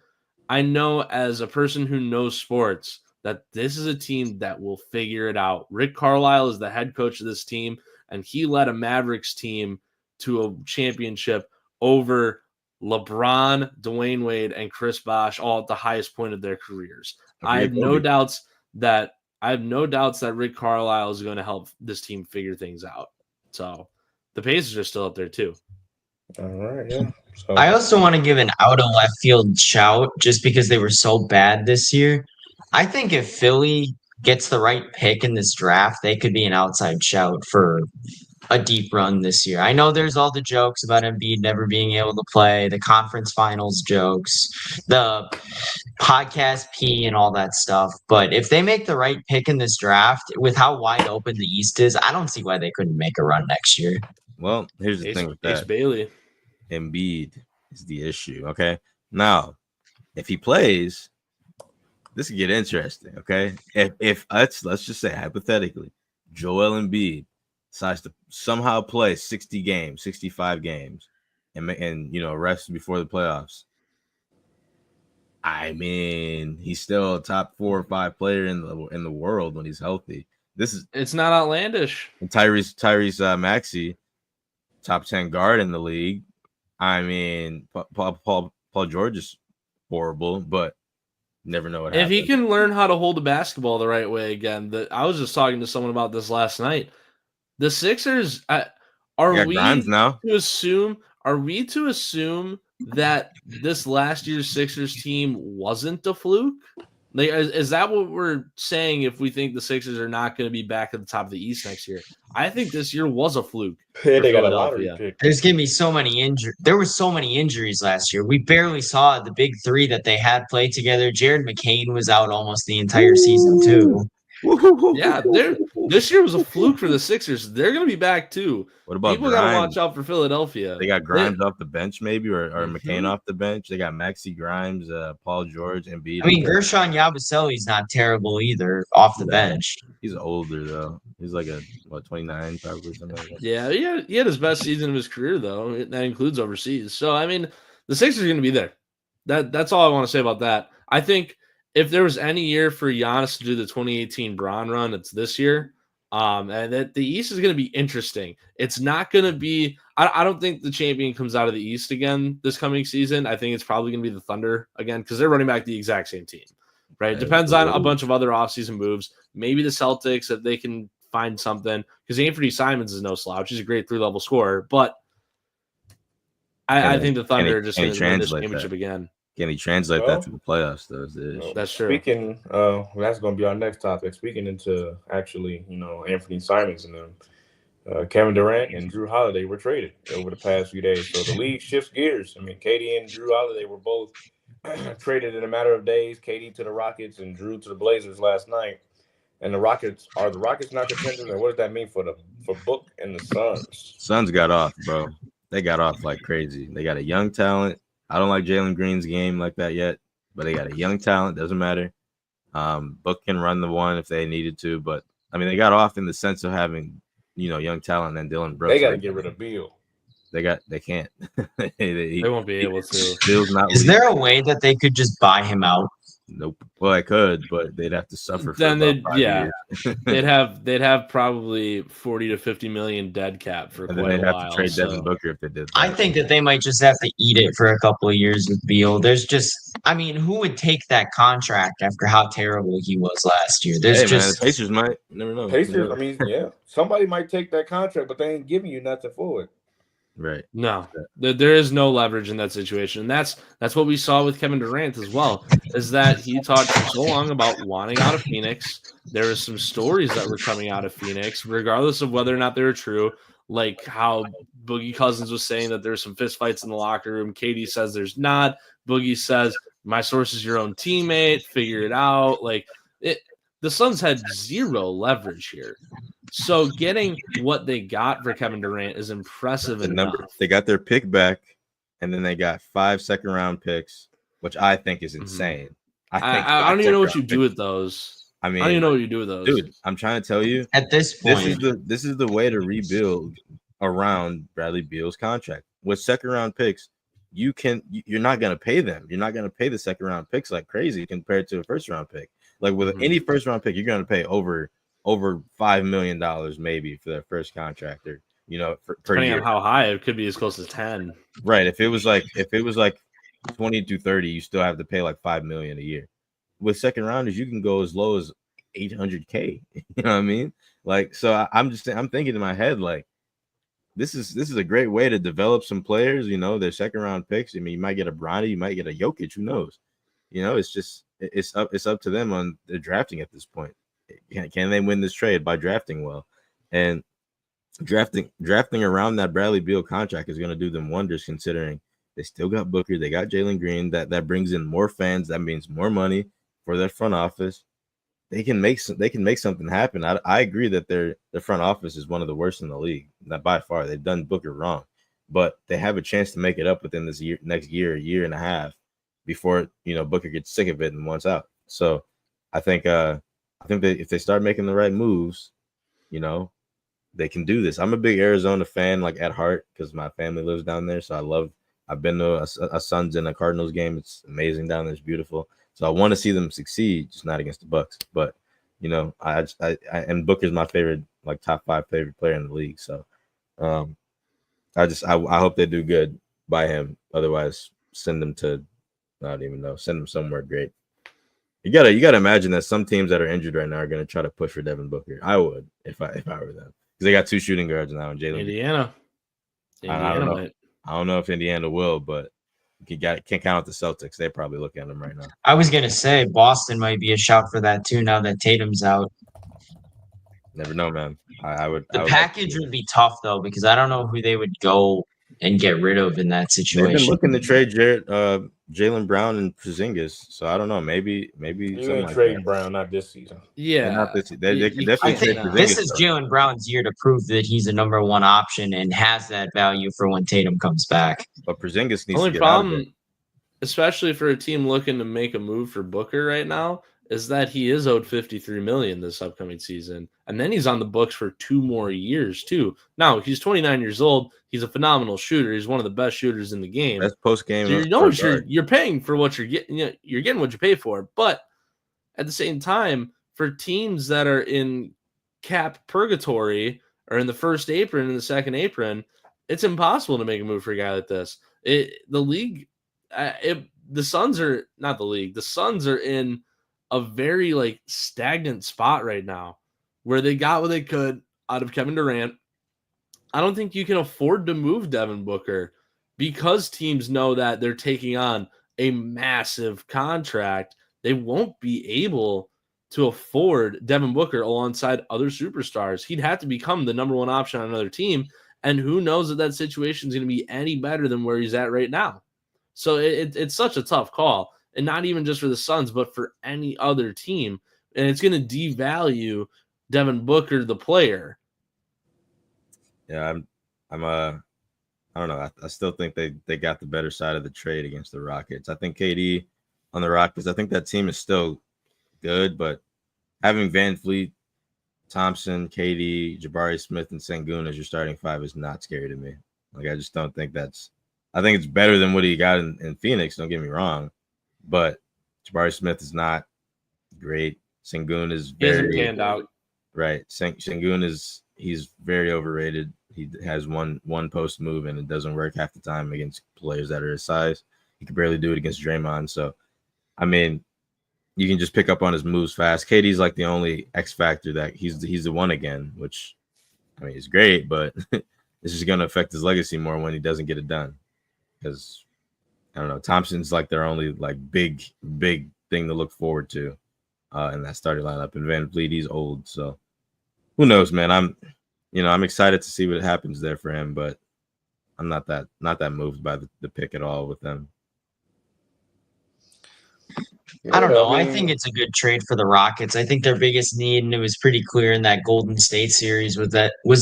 I know as a person who knows sports that this is a team that will figure it out. Rick Carlisle is the head coach of this team, and he led a Mavericks team to a championship over LeBron, Dwayne Wade, and Chris Bosh, all at the highest point of their careers. I have no doubts that Rick Carlisle is going to help this team figure things out. So the Pacers are still up there too. All right, yeah. So, I also want to give an out of left field shout just because they were so bad this year. I think if Philly gets the right pick in this draft, they could be an outside shout for a deep run this year. I know there's all the jokes about Embiid never being able to play, the conference finals jokes, the podcast P and all that stuff. But if they make the right pick in this draft, with how wide open the East is, I don't see why they couldn't make a run next year. Well, here's the thing with that. Bailey. Embiid is the issue. Okay. Now, if he plays, this could get interesting. Okay. If let's just say hypothetically, Joel Embiid decides to somehow play 60 games, 65 games, and rest before the playoffs. I mean, he's still a top 4 or 5 player in the world when he's healthy. It's not outlandish. And Tyrese Maxey, top 10 guard in the league, I mean, Paul George is horrible, but never know what If happens. he can learn how to hold the basketball the right way again, I was just talking to someone about this last night. The Sixers, They are got we Grimes now. to assume? Are we to assume that this last year's Sixers team wasn't a fluke? Like, is that what we're saying? If we think the Sixers are not going to be back at the top of the East next year, I think this year was a fluke. Yeah, for they got a lottery Philadelphia. pick. There's gonna be so many injuries. There were so many injuries last year. We barely saw the big three that they had play together. Jared McCain was out almost the entire season too. Yeah, this year was a fluke for the Sixers. They're going to be back too. What about People got to Grimes? watch out for Philadelphia. They got Grimes off the bench, maybe, or Mhm. McCain off the bench. They got Maxi Grimes, Paul George, and Embiid. I mean, Gershon Yabusele's not terrible either off the bench. He's older though. He's like 29, probably something like that. Yeah, he had his best season of his career though. That includes overseas. So I mean, the Sixers are going to be there. That's all I want to say about that. I think if there was any year for Giannis to do the 2018 Bron run, it's this year. And that the East is going to be interesting. It's not going to be. I don't think the champion comes out of the East again this coming season. I think it's probably going to be the Thunder again because they're running back the exact same team. Right? It depends on a bunch of other offseason moves. Maybe the Celtics, if they can find something, because Anthony Simons is no slouch. He's a great 3-level scorer, but I think the Thunder are just going to win this championship again. Can he translate that to the playoffs, though? Is the issue. That's true. Speaking, that's going to be our next topic. Speaking into actually, Anthony Simons and them, Kevin Durant and Drew Holiday were traded over the past few days. So the league shifts gears. I mean, KD and Drew Holiday were both traded in a matter of days. KD to the Rockets and Drew to the Blazers last night. And are the Rockets not contenders? And what does that mean for Book and the Suns? Suns got off, bro. They got off like crazy. They got a young talent. I don't like Jalen Green's game like that yet, but they got a young talent. Doesn't matter. Book can run the one if they needed to, but I mean, they got off in the sense of having, young talent and Dylan Brooks. They got to get rid of Beal. They can't. They won't be able to. Bill's not. Is there a way that they could just buy him out? Nope. Well, I could, but they'd have to suffer. Then they'd have probably 40 to 50 million dead cap for and quite then they'd a have while. to trade Devin Booker if they did that. I think that they might just have to eat it for a couple of years with Beal. There's just, I mean, who would take that contract after how terrible he was last year? There's the Pacers might. You never know. Pacers, I mean, yeah, somebody might take that contract, but they ain't giving you nothing for it. Right. No, there is no leverage in that situation. And that's what we saw with Kevin Durant as well, is that he talked for so long about wanting out of Phoenix. There were some stories that were coming out of Phoenix, regardless of whether or not they were true, like how Boogie Cousins was saying that there's some fistfights in the locker room. Katie says there's not. Boogie says, my source is your own teammate. Figure it out. The Suns had zero leverage here. So getting what they got for Kevin Durant is impressive enough. They got their pick back, and then they got 5 second-round picks, which I think is insane. I don't even know what you do with those. I don't even know what you do with those. Dude, I'm trying to tell you. At this point, this is the way to rebuild around Bradley Beal's contract. With second-round picks, you're not going to pay them. You're not going to pay the second-round picks like crazy compared to a first-round pick. Like with any first-round pick, you're going to pay over $5 million maybe for their first contractor, per depending year. on how high, it could be as close as 10. Right. If it was like 20 to 30, you still have to pay like $5 million a year. With second rounders, you can go as low as $800K. You know what I mean? Like, so I'm thinking in my head, like, this is a great way to develop some players, their second round picks. I mean, you might get a Bronny, you might get a Jokic, who knows? It's just it's up to them on their drafting at this point. Can they win this trade by drafting well? And drafting around that Bradley Beal contract is going to do them wonders, considering they still got Booker, they got Jalen Green. That brings in more fans. That means more money for their front office. They can make something happen. I agree that their front office is one of the worst in the league. Not by far. They've done Booker wrong, but they have a chance to make it up within this next year and a half, before Booker gets sick of it and wants out. So I think that if they start making the right moves, they can do this. I'm a big Arizona fan, like at heart, because my family lives down there. So I've been to a Suns and a Cardinals game. It's amazing down there. It's beautiful. So I want to see them succeed, just not against the Bucks. But I and Booker's my favorite, like top 5 favorite player in the league. So I hope they do good. by him. Otherwise, send him to I don't even know. Send him somewhere great. You gotta imagine that some teams that are injured right now are gonna try to push for Devin Booker. I would if I were them because they got 2 shooting guards now and Jalen. Indiana I don't know. might. I don't know if Indiana will, but can't count out the Celtics. They probably look at them right now. I was gonna say Boston might be a shout for that too. Now that Tatum's out, Never know, man. I would. the I would package would be tough though because I don't know who they would go and get rid of in that They've situation. been looking to trade Jalen Brown and Porzingis, so I don't know. Maybe You're something gonna like trade that. Brown, not this season. Yeah, Not this. They You- can you definitely I can't trade think not. this Porzingis. is though. Jalen Brown's year to prove that he's a number one option and has that value for when Tatum comes back. But Porzingis needs to Only get out of there. problem, especially for a team looking to make a move for Booker right now, is that he is owed $53 million this upcoming season, and then he's on the books for 2 more years too. Now he's 29 years old. He's a phenomenal shooter. He's one of the best shooters in the game. That's post game. So you know you're paying for what you're getting. You know, you're getting what you pay for. But at the same time, for teams that are in cap purgatory or in the first apron and the second apron, it's impossible to make a move for a guy like this. The league, the Suns are not the league. The Suns are in a very like stagnant spot right now, where they got what they could out of Kevin Durant. I don't think you can afford to move Devin Booker because teams know that they're taking on a massive contract. They won't be able to afford Devin Booker alongside other superstars. He'd have to become the number one option on another team. And who knows if that situation is going to be any better than where he's at right now. So it's such a tough call. And not even just for the Suns, but for any other team. And it's going to devalue Devin Booker, the player. Yeah, I don't know. I still think they got the better side of the trade against the Rockets. I think KD on the Rockets, I think that team is still good, but having Van Fleet, Thompson, KD, Jabari Smith, and Sengun as your starting 5 is not scary to me. Like, I just don't think I think it's better than what he got in Phoenix, don't get me wrong. But Jabari Smith is not great. Sengun is He hasn't very panned out. right. Sengun he's very overrated. He has one post move and it doesn't work half the time against players that are his size. He can barely do it against Draymond. So, I mean, you can just pick up on his moves fast. KD's like the only X factor that he's the one again, which I mean, he's great, but this is going to affect his legacy more when he doesn't get it done. Because I don't know, Thompson's like their only like big thing to look forward to in that starting lineup. And Van Vliet, he's old, so who knows, man? I'm excited to see what happens there for him, but I'm not that moved by the pick at all with them. I don't know. I think it's a good trade for the Rockets. I think their biggest need, and it was pretty clear in that Golden State series, was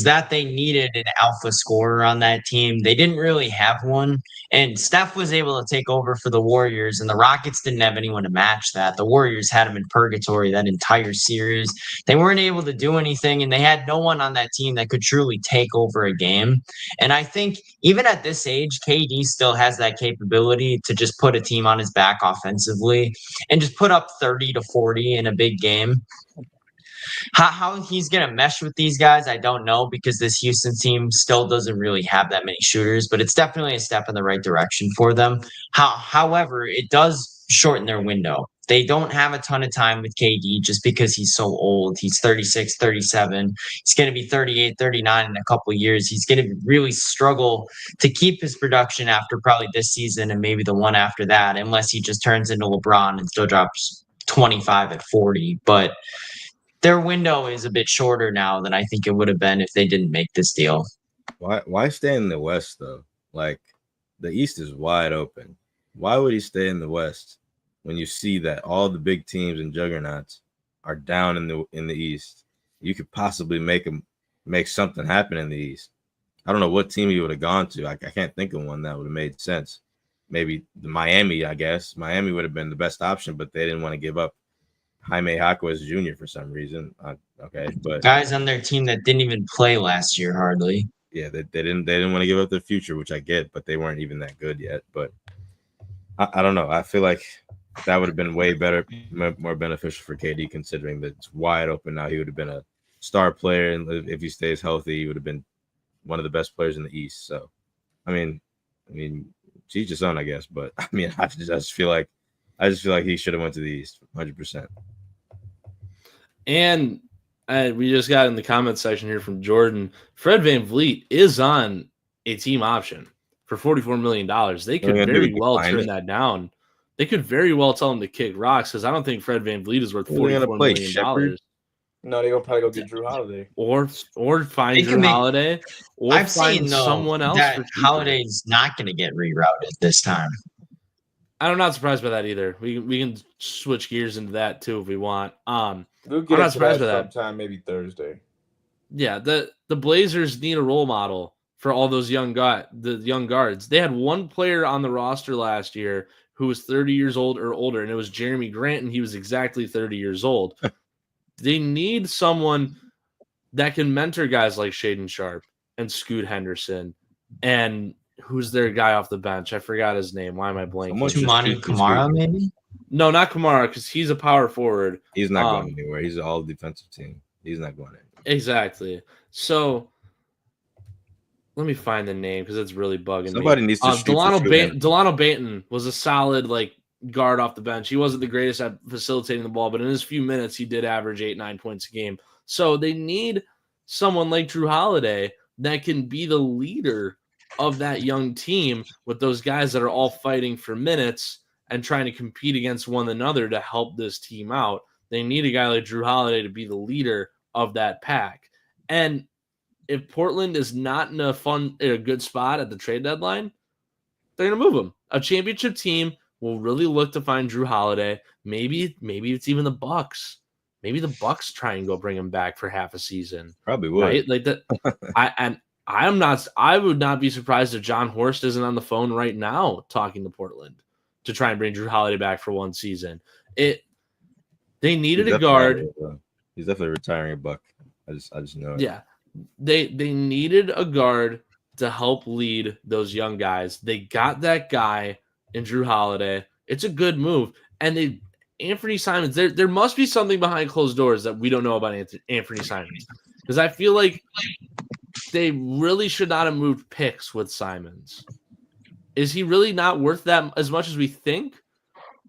that they needed an alpha scorer on that team. They didn't really have one, and Steph was able to take over for the Warriors, and the Rockets didn't have anyone to match that. The Warriors had him in purgatory that entire series. They weren't able to do anything, and they had no one on that team that could truly take over a game. And I think even at this age, KD still has that capability to just put a team on his back offensively and just put up 30 to 40 in a big game. How he's going to mesh with these guys, I don't know, because this Houston team still doesn't really have that many shooters, but it's definitely a step in the right direction for them. However, it does shorten their window. They don't have a ton of time with KD just because he's so old. He's 36, 37. He's going to be 38, 39 in a couple of years. He's going to really struggle to keep his production after probably this season and maybe the one after that, unless he just turns into LeBron and still drops 25 at 40. But their window is a bit shorter now than I think it would have been if they didn't make this deal. Why stay in the West though? Like, the East is wide open. Why would he stay in the West when you see that all the big teams and juggernauts are down in the East? You could possibly make something happen in the East. I don't know what team he would have gone to. I can't think of one that would have made sense. Maybe the Miami, I guess. Miami would have been the best option, but they didn't want to give up Jaime Jaquez Jr. for some reason. Okay, but guys on their team that didn't even play last year hardly. Yeah, they didn't want to give up their future, which I get, but they weren't even that good yet. But I don't know. I feel like that would have been way better, more beneficial for KD, considering that it's wide open now. He would have been a star player, and if he stays healthy, he would have been one of the best players in the East. So, I mean, each his own, I guess. But I mean, I just feel like he should have went to the East, 100%. And we just got in the comment section here from Jordan. Fred VanVleet is on a team option for $44 million. They could very well turn that down. They could very well tell him to kick rocks because I don't think Fred VanVleet is worth $44 million. Shepherd? No, they're gonna probably go get Drew Holiday. Or find Drew Holiday. Or I've find seen someone else. That Holiday's not going to get rerouted this time. I'm not surprised by that either. We can switch gears into that too if we want. We'll get I'm not surprised by that. Sometime, maybe Thursday. Yeah, the Blazers need a role model for all those young guards. They had one player on the roster last year who was 30 years old or older, and it was Jeremy Grant, and he was exactly 30 years old. They need someone that can mentor guys like Shaedon Sharpe and Scoot Henderson, and who's their guy off the bench? I forgot his name. Why am I blanking? Toumani Camara, maybe? No, not Camara, because he's a power forward. He's not going anywhere. He's an all defensive team. He's not going anywhere. Exactly. So let me find the name because it's really bugging Somebody me. needs to Delano Banton was a solid guard off the bench. He wasn't the greatest at facilitating the ball, but in his few minutes, he did average 8-9 points a game. So they need someone like Drew Holiday that can be the leader of that young team with those guys that are all fighting for minutes and trying to compete against one another to help this team out. They need a guy like Drew Holiday to be the leader of that pack. And if Portland is not in a good spot at the trade deadline, they're going to move him. A championship team will really look to find Drew Holiday. Maybe it's even the Bucks. Maybe the Bucks try and go bring him back for half a season. Probably would. Right? Like that. I would not be surprised if John Horst isn't on the phone right now talking to Portland to try and bring Drew Holiday back for one season. They needed a guard. He's definitely retiring a Buck. I just know it. Yeah. They needed a guard to help lead those young guys. They got that guy in Drew Holiday. It's a good move. And Anthony Simons, there must be something behind closed doors that we don't know about Anthony Simons. Because I feel like they really should not have moved picks with Simons. Is he really not worth that as much as we think?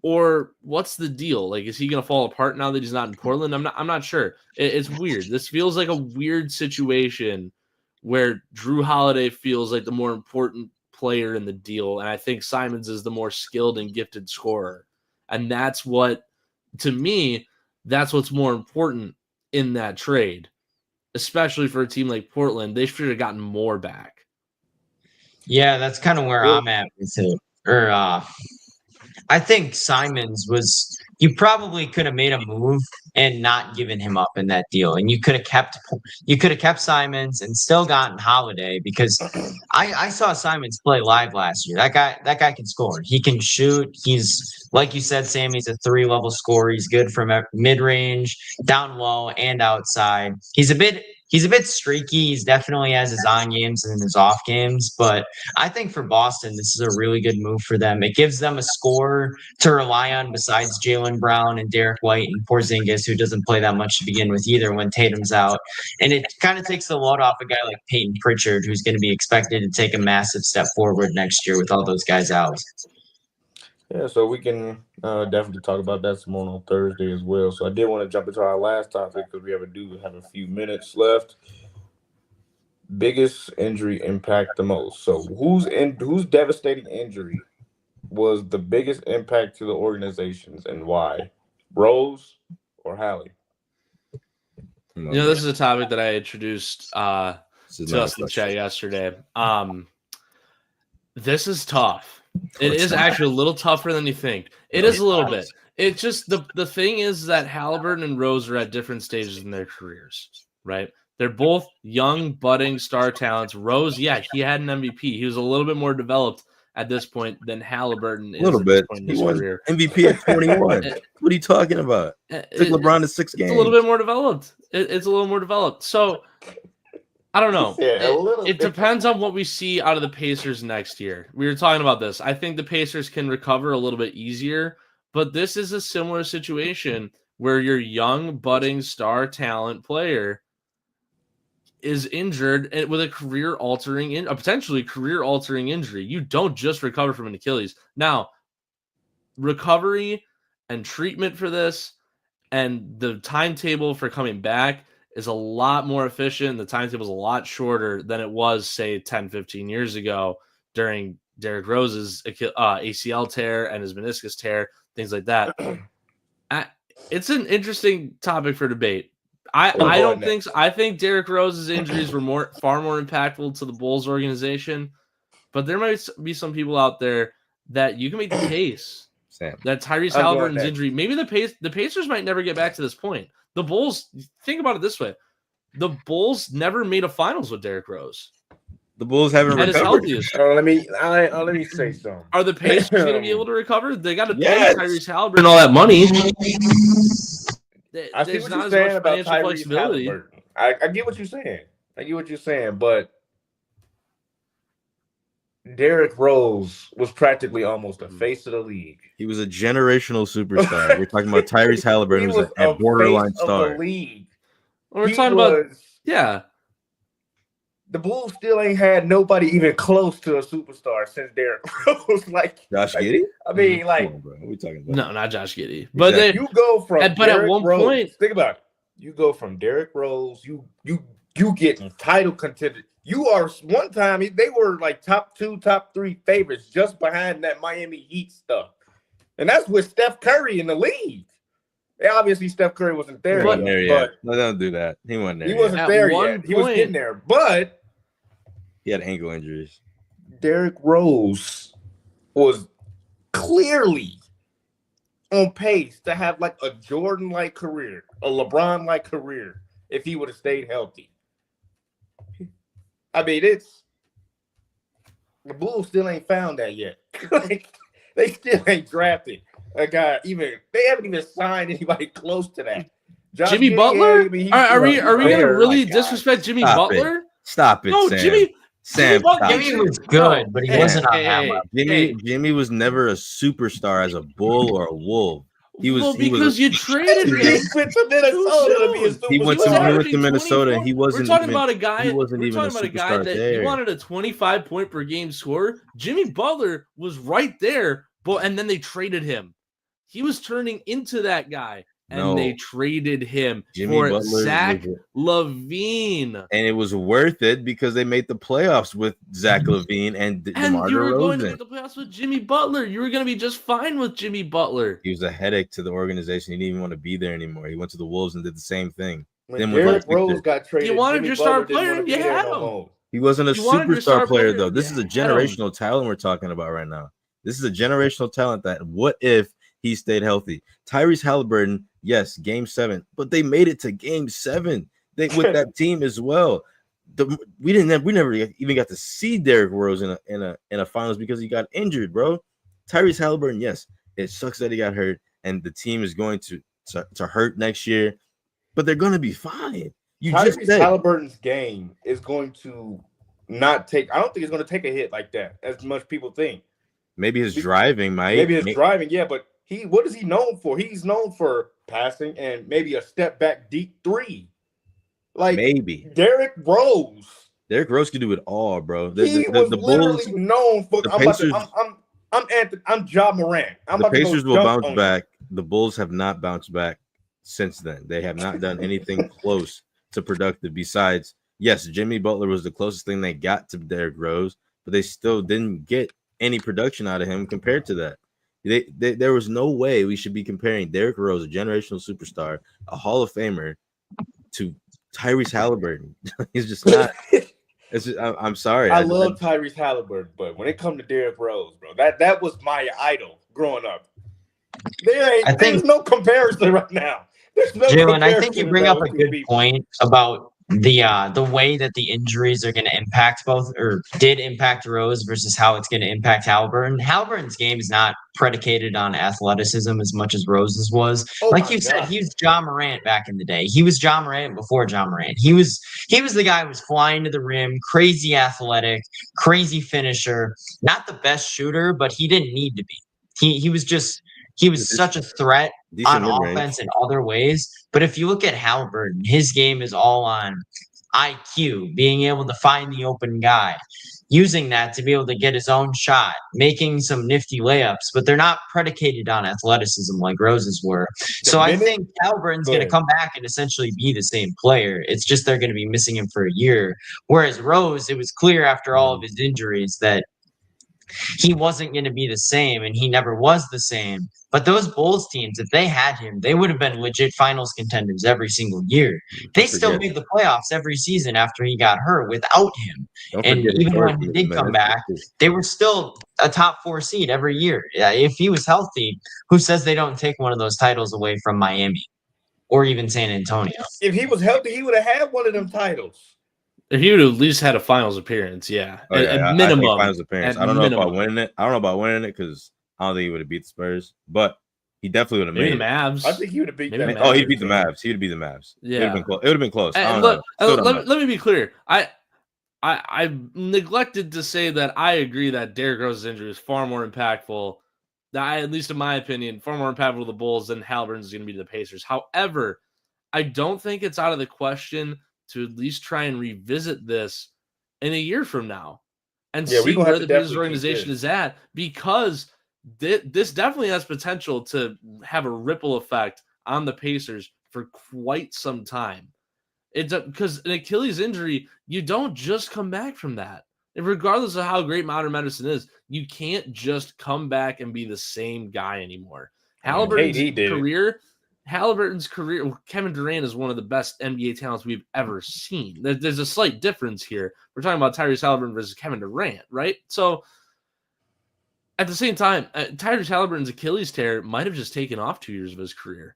Or what's the deal? Like, is he going to fall apart now that he's not in Portland? I'm not sure. It's weird. This feels like a weird situation where Drew Holiday feels like the more important player in the deal, and I think Simons is the more skilled and gifted scorer. And that's what, to me, that's what's more important in that trade, especially for a team like Portland. They should have gotten more back. Yeah, that's kind of where I'm at with it. I think Simons you probably could have made a move and not given him up in that deal. And you could have kept Simons and still gotten Holiday, because I saw Simons play live last year. That guy can score. He can shoot. He's, like you said, Sam, he's a 3-level scorer. He's good from mid-range, down low, and outside. He's a bit streaky. He's definitely has his on games and his off games, but I think for Boston, this is a really good move for them. It gives them a scorer to rely on besides Jaylen Brown and Derek White and Porzingis, who doesn't play that much to begin with either when Tatum's out. And it kind of takes the load off a guy like Peyton Pritchard, who's going to be expected to take a massive step forward next year with all those guys out. Yeah, so we can definitely talk about that some more on Thursday as well. So I did want to jump into our last topic because we have a few minutes left. Biggest injury impact the most. So whose devastating injury was the biggest impact to the organizations and why? Rose or Hallie? This is a topic that I introduced to us in the chat yesterday. This is tough. It is actually a little tougher than you think. It is a little bit. It's just the thing is that Halliburton and Rose are at different stages in their careers, right? They're both young, budding star talents. Rose, yeah, he had an MVP. He was a little bit more developed at this point than Halliburton is. A little bit. In his career. MVP at 21. What are you talking about? Took LeBron to 6 games. It's a little bit more developed. It's a little more developed. So I don't know. It depends on what we see out of the Pacers next year. We were talking about this. I think the Pacers can recover a little bit easier, but this is a similar situation where your young, budding star talent player is injured with a potentially career-altering injury, you don't just recover from an Achilles. Now, recovery and treatment for this and the timetable for coming back is a lot more efficient. The timetable is a lot shorter than it was, say, 10, 15 years ago during Derrick Rose's ACL tear and his meniscus tear, things like that. It's an interesting topic for debate. I don't think so. I think Derrick Rose's injuries were far more impactful to the Bulls organization, but there might be some people out there that you can make the case that Tyrese Halliburton's injury, maybe the Pacers might never get back to this point. The Bulls, think about it this way: the Bulls never made a finals with Derrick Rose. The Bulls haven't recovered. Let me say something. Are the Pacers going to be able to recover? They got to pay Tyrese Halliburton all that money. I see what you're saying about Tyrese Halliburton. I get what you're saying. But Derrick Rose was practically almost a face of the league. He was a generational superstar. We're talking about Tyrese Halliburton, who's a borderline star. We're talking about the Bulls still ain't had nobody even close to a superstar since Derrick Rose. Josh Giddey? I mean, on, bro. What are we talking about? No, not Josh Giddey. But you go from at one point, think about it. You go from Derrick Rose, you getting title contender. You are one time they were like top 2, top 3 favorites just behind that Miami Heat stuff, and that's with Steph Curry in the league. Obviously, Steph Curry wasn't there. But no, don't do that. He wasn't there. He wasn't there yet. He was getting there, but he had ankle injuries. Derrick Rose was clearly on pace to have like a Jordan-like career, a LeBron-like career, if he would have stayed healthy. I mean, the Bulls still ain't found that yet. They still ain't drafted a guy. They haven't even signed anybody close to that. Jimmy Butler? Are we gonna really disrespect Jimmy Butler? Stop it, no, Sam. Jimmy was good, but he wasn't on that level. Jimmy was never a superstar as a Bull or a Wolf. He was you traded him. He went to Minnesota to be a superstar. He went to Minnesota and he wasn't. We're talking about a guy. He wasn't even a superstar there. He wanted a 25 point per game scorer. Jimmy Butler was right there, and then they traded him. He was turning into that guy. And they traded him for Zach LaVine. And it was worth it because they made the playoffs with Zach LaVine and DeMar DeRozan. You were going to make the playoffs with Jimmy Butler. You were going to be just fine with Jimmy Butler. He was a headache to the organization. He didn't even want to be there anymore. He went to the Wolves and did the same thing. When Derrick Rose got traded, you wanted your star player and you had him. He wasn't a superstar player, though. This is a generational talent we're talking about right now. This is a generational talent that what if he stayed healthy? Tyrese Halliburton, yes, game 7, but they made it to game 7. With that team as well. We never even got to see Derrick Rose in a finals because he got injured, bro. Tyrese Halliburton, yes, it sucks that he got hurt, and the team is going to hurt next year, but they're going to be fine. Tyrese Halliburton's game is going to not take. I don't think it's going to take a hit like that as much people think. Maybe his driving might. Maybe his driving, yeah, but. What is he known for? He's known for passing and maybe a step back deep 3. Maybe Derrick Rose. Derrick Rose could do it all, bro. He was literally known for. I'm Ja Morant. The Pacers will bounce back. The Bulls have not bounced back since then. They have not done anything close to productive. Besides, yes, Jimmy Butler was the closest thing they got to Derrick Rose, but they still didn't get any production out of him compared to that. There was no way we should be comparing Derrick Rose, a generational superstar, a Hall of Famer, to Tyrese Halliburton. He's just not. I'm sorry. I love Tyrese Halliburton, but when it comes to Derrick Rose, bro, that was my idol growing up. There's no comparison right now. Jalen, I think you bring up a good point about the way that the injuries are going to impact did impact Rose versus how it's going to impact Halliburton. Halliburton's game is not predicated on athleticism as much as Rose's was. Like you said, he was Ja Morant back in the day. He was Ja Morant before Ja Morant. He was the guy who was flying to the rim, crazy athletic, crazy finisher, not the best shooter, but he didn't need to be. He was such a threat on offense in other ways. But if you look at Halliburton, his game is all on IQ, being able to find the open guy, using that to be able to get his own shot, making some nifty layups, but they're not predicated on athleticism like Rose's were. So I think Halliburton's Go going to ahead. come back and essentially be the same player. It's just they're going to be missing him for a year. Whereas Rose, it was clear after all of his injuries that he wasn't going to be the same, and he never was the same. But those Bulls teams, if they had him, they would have been legit finals contenders every single year. They still made the playoffs every season after he got hurt without him. And even when he did come back, they were still a top 4 seed every year. Yeah, if he was healthy, who says they don't take one of those titles away from Miami or even San Antonio? If he was healthy, he would have had one of them titles. If he would have at least had a finals appearance, yeah. Oh, yeah, at minimum. I think finals appearance. At I don't know minimum. about winning it. I don't know about winning it because I don't think he would have beat the Spurs, but he definitely would have Maybe made the it. Mavs. I think he would have beat Maybe them. the Oh, he'd beat the Mavs. He'd beat the Mavs. Yeah. It would have been close. I And don't know. let me be clear. I neglected to say that I agree that Derrick Rose's injury is far more impactful. At least in my opinion, far more impactful to the Bulls than Halliburton's going to be to the Pacers. However, I don't think it's out of the question to at least try and revisit this in a year from now and see where the Pacers organization is at, because this definitely has potential to have a ripple effect on the Pacers for quite some time. It's because an Achilles injury, you don't just come back from that. And regardless of how great modern medicine is, you can't just come back and be the same guy anymore. Halliburton's career, Kevin Durant is one of the best NBA talents we've ever seen. There's a slight difference here. We're talking about Tyrese Halliburton versus Kevin Durant, right? So at the same time, Tyrese Halliburton's Achilles tear might have just taken off 2 years of his career.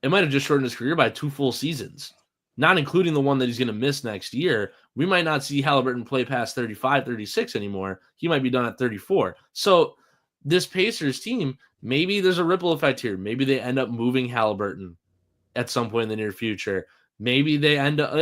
It might have just shortened his career by 2 full seasons, not including the one that he's going to miss next year. We might not see Halliburton play past 35, 36 anymore. He might be done at 34. So this Pacers team, maybe there's a ripple effect here. Maybe they end up moving Halliburton at some point in the near future. Maybe they end up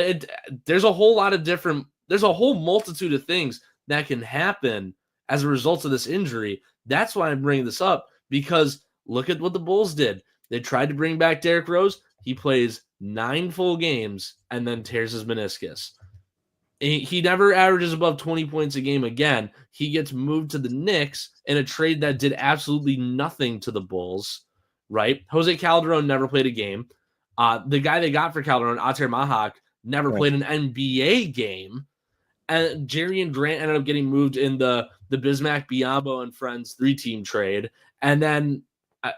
there's a whole multitude of things that can happen as a result of this injury. That's why I'm bringing this up, because look at what the Bulls did. They tried to bring back Derrick Rose. He plays 9 full games and then tears his meniscus. He never averages above 20 points a game again. He gets moved to the Knicks in a trade that did absolutely nothing to the Bulls, right? Jose Calderon never played a game. The guy they got for Calderon, Ater Mahak, never played an NBA game. And Jerian Grant ended up getting moved in the Bismack Biyombo and Friends 3-team trade. And then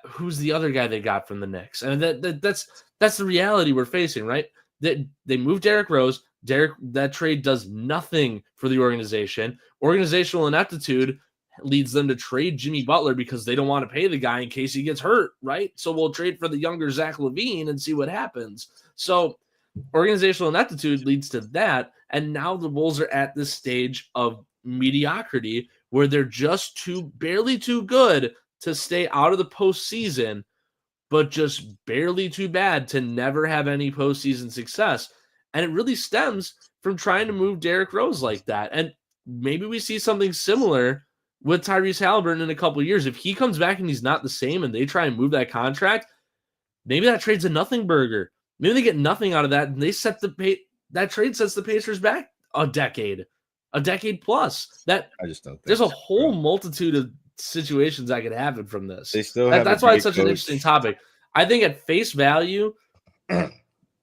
who's the other guy they got from the Knicks? And that's the reality we're facing, right? They moved Derrick Rose. That trade does nothing for the organization. Organizational ineptitude leads them to trade Jimmy Butler because they don't want to pay the guy in case he gets hurt, right? So we'll trade for the younger Zach LaVine and see what happens. So organizational ineptitude leads to that. And now the Bulls are at this stage of mediocrity where they're just barely too good to stay out of the postseason, but just barely too bad to never have any postseason success. And it really stems from trying to move Derrick Rose like that. And maybe we see something similar with Tyrese Halliburton in a couple of years. If he comes back and he's not the same and they try and move that contract, maybe that trade's a nothing burger. Maybe they get nothing out of that, and they that trade sets the Pacers back a decade plus. I just don't think there's a whole multitude of situations that could happen from this. They still that's why it's such an interesting topic. I think at face value,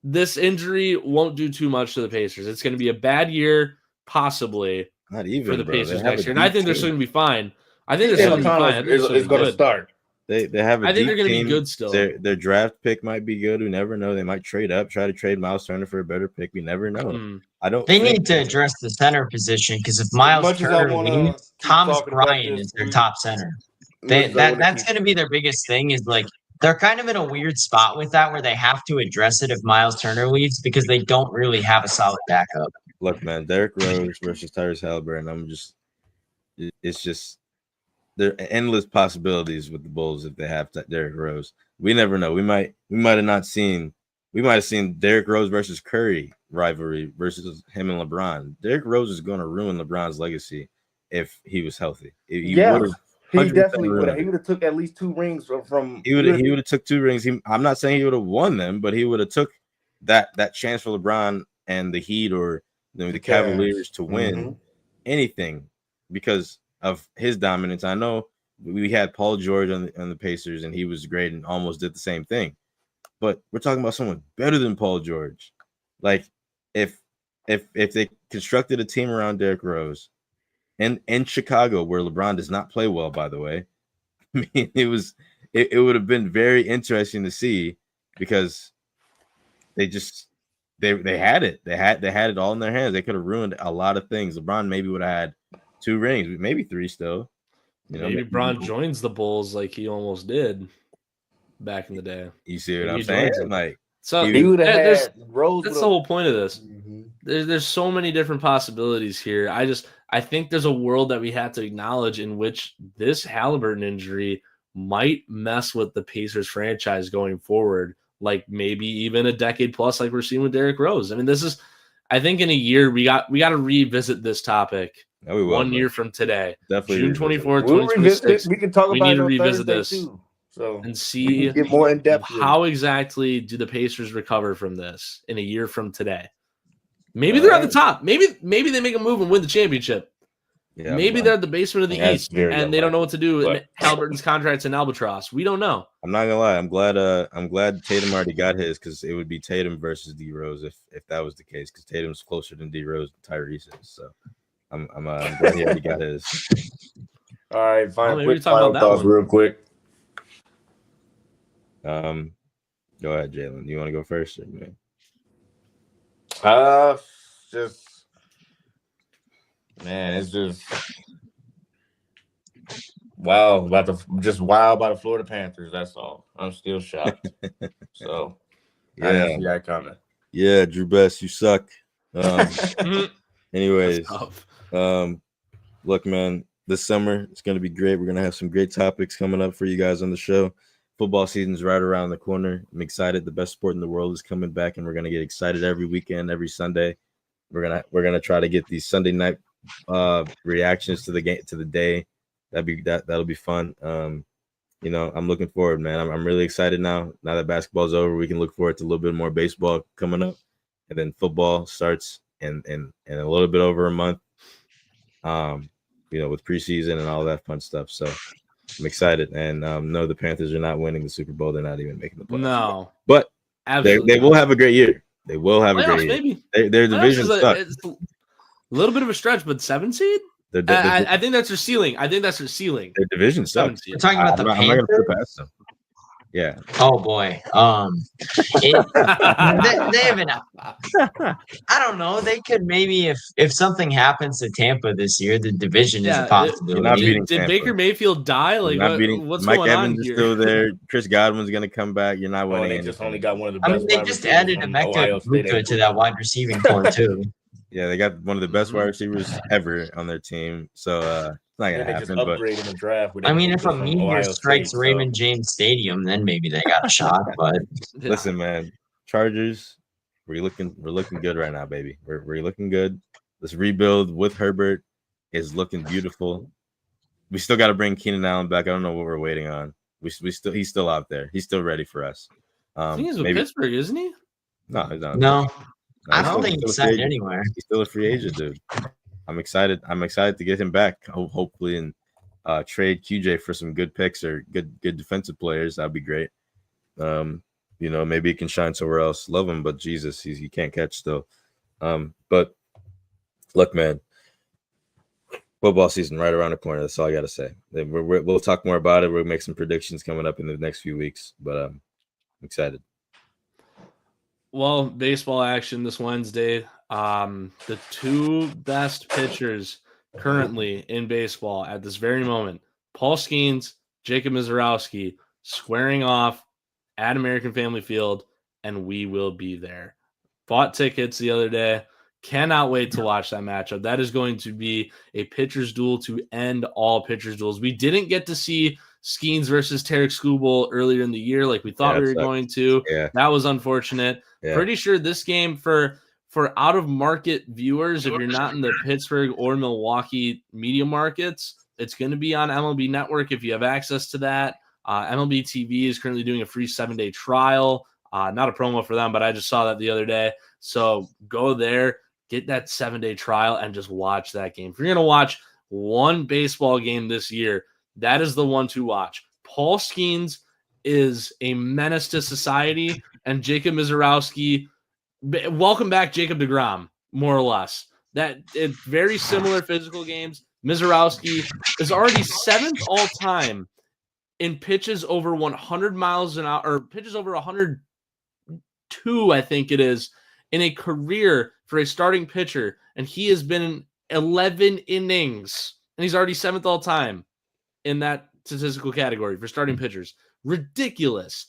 this injury won't do too much to the Pacers. It's going to be a bad year, possibly, not even for the Pacers next year. And I think they're still going to be fine. I think they're still going to be fine. It's going to start. They have a I think deep they're going to team. be good still. Their draft pick might be good. We never know. They might trade up, try to trade Miles Turner for a better pick. We never know. They need to address the center position, because if Miles Turner leaves, Thomas Bryant is their top center. That's going to be their biggest thing. Is like they're kind of in a weird spot with that, where they have to address it if Miles Turner leaves, because they don't really have a solid backup. Look, man, Derrick Rose versus Tyrese Halliburton. It's just there are endless possibilities with the Bulls if they have Derrick Rose. We never know. We might have seen Derrick Rose versus Curry rivalry versus him and LeBron. Derrick Rose is going to ruin LeBron's legacy if he was healthy. He definitely would have. He would have took at least 2 rings from. He would have took 2 rings. I'm not saying he would have won them, but he would have took that chance for LeBron and the Heat or the Cavs. Cavaliers to win Mhm. anything because of his dominance. I know we had Paul George on the Pacers, and he was great and almost did the same thing. But we're talking about someone better than Paul George. Like if they constructed a team around Derrick Rose, and in Chicago, where LeBron does not play well, by the way, I mean, it would have been very interesting to see because they had it. They had it all in their hands. They could have ruined a lot of things. LeBron maybe would have had 2 rings, maybe 3 still. Maybe Bron joins the Bulls like he almost did back in the day. You see what Maybe I'm he saying? joins them. Like So He would have there's had Rose. that's the whole point of this. Mhm. There's so many different possibilities here. I think there's a world that we have to acknowledge in which this Halliburton injury might mess with the Pacers franchise going forward, like maybe even a decade plus, like we're seeing with Derrick Rose. I mean, I think in a year we got to revisit this topic. we will, 1 year from today, definitely June revisit it. 24th, We'll revisit 2026. it. We can talk We about need it to on revisit Thursday this too. So and we see can get more in depth. with how it. exactly do the Pacers recover from this in a year from today. Maybe they're at the top. Maybe they make a move and win the championship. Yeah, Maybe they're at the basement of the That's East very and they don't know what to do. unlikely, but- Halliburton's contract's in albatross. We don't know. I'm not gonna lie. I'm glad Tatum already got his because it would be Tatum versus D Rose if that was the case because Tatum's closer than D Rose and Tyrese is. So I'm glad he already got his. All right, fine. maybe we Quick talk final about that thoughts, one. real quick. Go ahead, Jalen. You want to go first? Or, man? Just man, it's just wow about the Florida Panthers. That's all. I'm still shocked. So I didn't see that coming. Yeah, Drew Best, you suck. Anyways, Tough. look, man, this summer it's gonna be great. We're gonna have some great topics coming up for you guys on the show. Football season's right around the corner. I'm excited. The best sport in the world is coming back, and we're gonna get excited every weekend, every Sunday. We're gonna try to get these Sunday night reactions to the game, to the day. That'll be fun. You know, I'm looking forward, man. I'm really excited now. Now that basketball's over, we can look forward to a little bit more baseball coming up, and then football starts in a little bit over a month. You know, with preseason and all that fun stuff. So I'm excited, and no, the Panthers are not winning the Super Bowl. They're not even making the playoffs. No, but absolutely. they will have a great year. They will have a Playoffs, great year. maybe. Their division sucks. It's a little bit of a stretch, but 7 seed? I think that's their ceiling. I think that's their ceiling. Their division 7 sucks. seed. We're talking about the I'm not gonna Panthers. put past them. Yeah. Oh boy. They haven't. I don't know. They could maybe if something happens to Tampa this year, the division is a You're not possibility. beating Did Tampa. Baker Mayfield die? Like, You're not beating. what's Mike going Evans on is here? still there. Chris Godwin's gonna come back. You're not Oh, winning. they just anything. only got one of the I best. mean, they wide just receivers added from Emeka Ohio State. Egbuka to that wide receiving core too. Yeah, they got one of the best wide receivers ever on their team. So it's not gonna And they just happen. But upgraded in the draft. with I mean, Egbuka if a from meteor Ohio strikes State, so- Raymond James Stadium, then maybe they got a shot. But listen, man, Chargers, we're looking good right now, baby. We're looking good. This rebuild with Herbert is looking beautiful. We still got to bring Keenan Allen back. I don't know what we're waiting on. He's still out there. He's still ready for us. I think he's with Pittsburgh, isn't he? No, he's not. no, I he's don't still- think still he's a free signed agent. anywhere. He's still a free agent, dude. I'm excited. I'm excited to get him back. Hopefully, and trade QJ for some good picks or good defensive players. That'd be great. You know, maybe he can shine somewhere else. Love him, but Jesus, he can't catch still. But look, man, football season right around the corner. That's all I got to say. We'll talk more about it. We'll make some predictions coming up in the next few weeks. But I'm excited. Well, baseball action this Wednesday. The 2 best pitchers currently in baseball at this very moment, Paul Skeens, Jacob Mizorowski, squaring off at American Family Field, and we will be there. Bought tickets the other day. Cannot wait to watch that matchup. That is going to be a pitcher's duel to end all pitcher's duels. We didn't get to see Skeens versus Tarek Skubal earlier in the year like we thought we were going to. Yeah. That was unfortunate. Yeah. Pretty sure this game for out of market viewers, if you're not in the Pittsburgh or Milwaukee media markets, it's going to be on MLB Network if you have access to that. MLB TV is currently doing a free 7-day trial. Not a promo for them, but I just saw that the other day. So go there, get that 7-day trial, and just watch that game. If you're going to watch one baseball game this year, that is the one to watch. Paul Skeens is a menace to society, and Jacob Misiorowski, welcome back Jacob deGrom, more or less. That it's very similar physical games. Misiorowski is already 7th all-time in pitches over 100 miles an hour, or pitches over 102, I think it is, in a career for a starting pitcher, and he has been in 11 innings, and he's already 7th all-time in that statistical category for starting pitchers. Ridiculous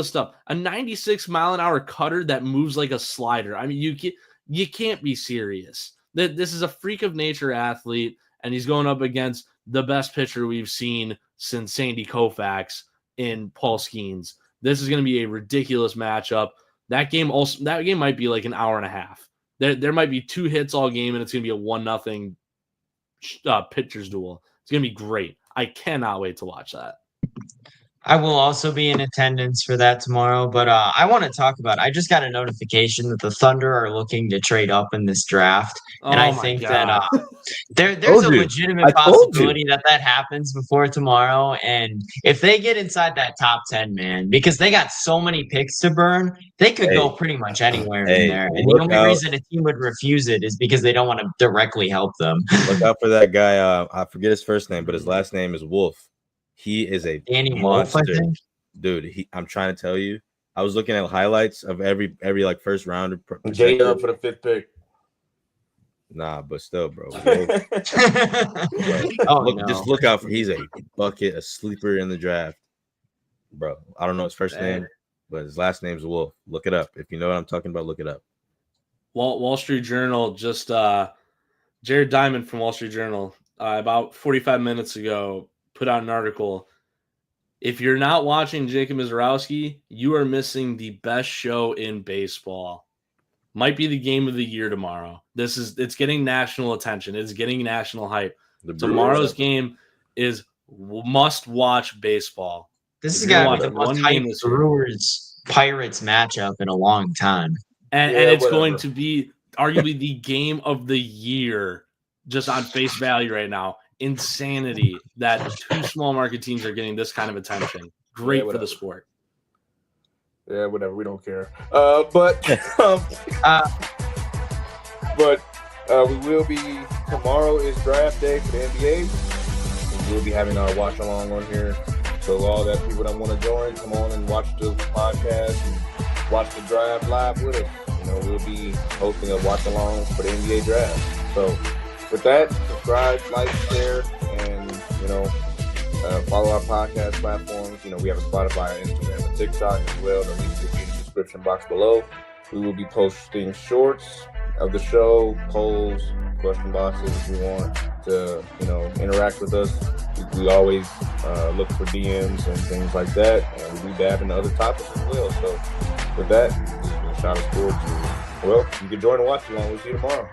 stuff. A 96-mile-an-hour cutter that moves like a slider. I mean, you can't be serious. This is a freak of nature athlete, and he's going up against the best pitcher we've seen since Sandy Koufax in Paul Skeens. This is going to be a ridiculous matchup. That game might be like an hour and a half. There might be 2 hits all game, and it's going to be a 1-0 pitcher's duel. It's going to be great. I cannot wait to watch that. I will also be in attendance for that tomorrow, but I want to talk about, I just got a notification that the Thunder are looking to trade up in this draft. And I think that there's a legitimate possibility that happens before tomorrow. And if they get inside that top 10, man, because they got so many picks to burn, they could go pretty much anywhere in there. And the only reason a team would refuse it is because they don't want to directly help them. Look out for that guy. I forget his first name, but his last name is Wolf. He is a Danny monster. Wolf, I think. Dude. I'm trying to tell you. I was looking at highlights of every like first rounder. J-Dub for the 5th pick. Nah, but still, bro. Just look out for. He's a bucket, a sleeper in the draft, bro. I don't know his first name, but his last name's Wolf. Look it up. If you know what I'm talking about, look it up. Wall Street Journal just Jared Diamond from Wall Street Journal about 45 minutes ago put out an article. If you're not watching Jacob Misiorowski, you are missing the best show in baseball. Might be the game of the year tomorrow. It's getting national attention. It's getting national hype. Tomorrow's game is must-watch baseball. This has got to be the most hyped Brewers-Pirates matchup in a long time. And it's going to be arguably the game of the year just on face value right now. Insanity that 2 small market teams are getting this kind of attention. Great for the sport. Yeah, whatever. We don't care. But we will be. Tomorrow is draft day for the NBA. We'll be having our watch along on here. So all that people that want to join, come on and watch the podcast and watch the draft live with us. We'll be hosting a watch along for the NBA draft. So with that, subscribe, like, share, and follow our podcast platforms. We have a Spotify, Instagram, and TikTok as well. The links will be in the description box below. We will be posting shorts of the show, polls, question boxes if you want to, interact with us. We always look for DMs and things like that, and we dab into other topics as well. So with that, this has been Shot of Sports. Well, you can join and watch along. We'll see you tomorrow.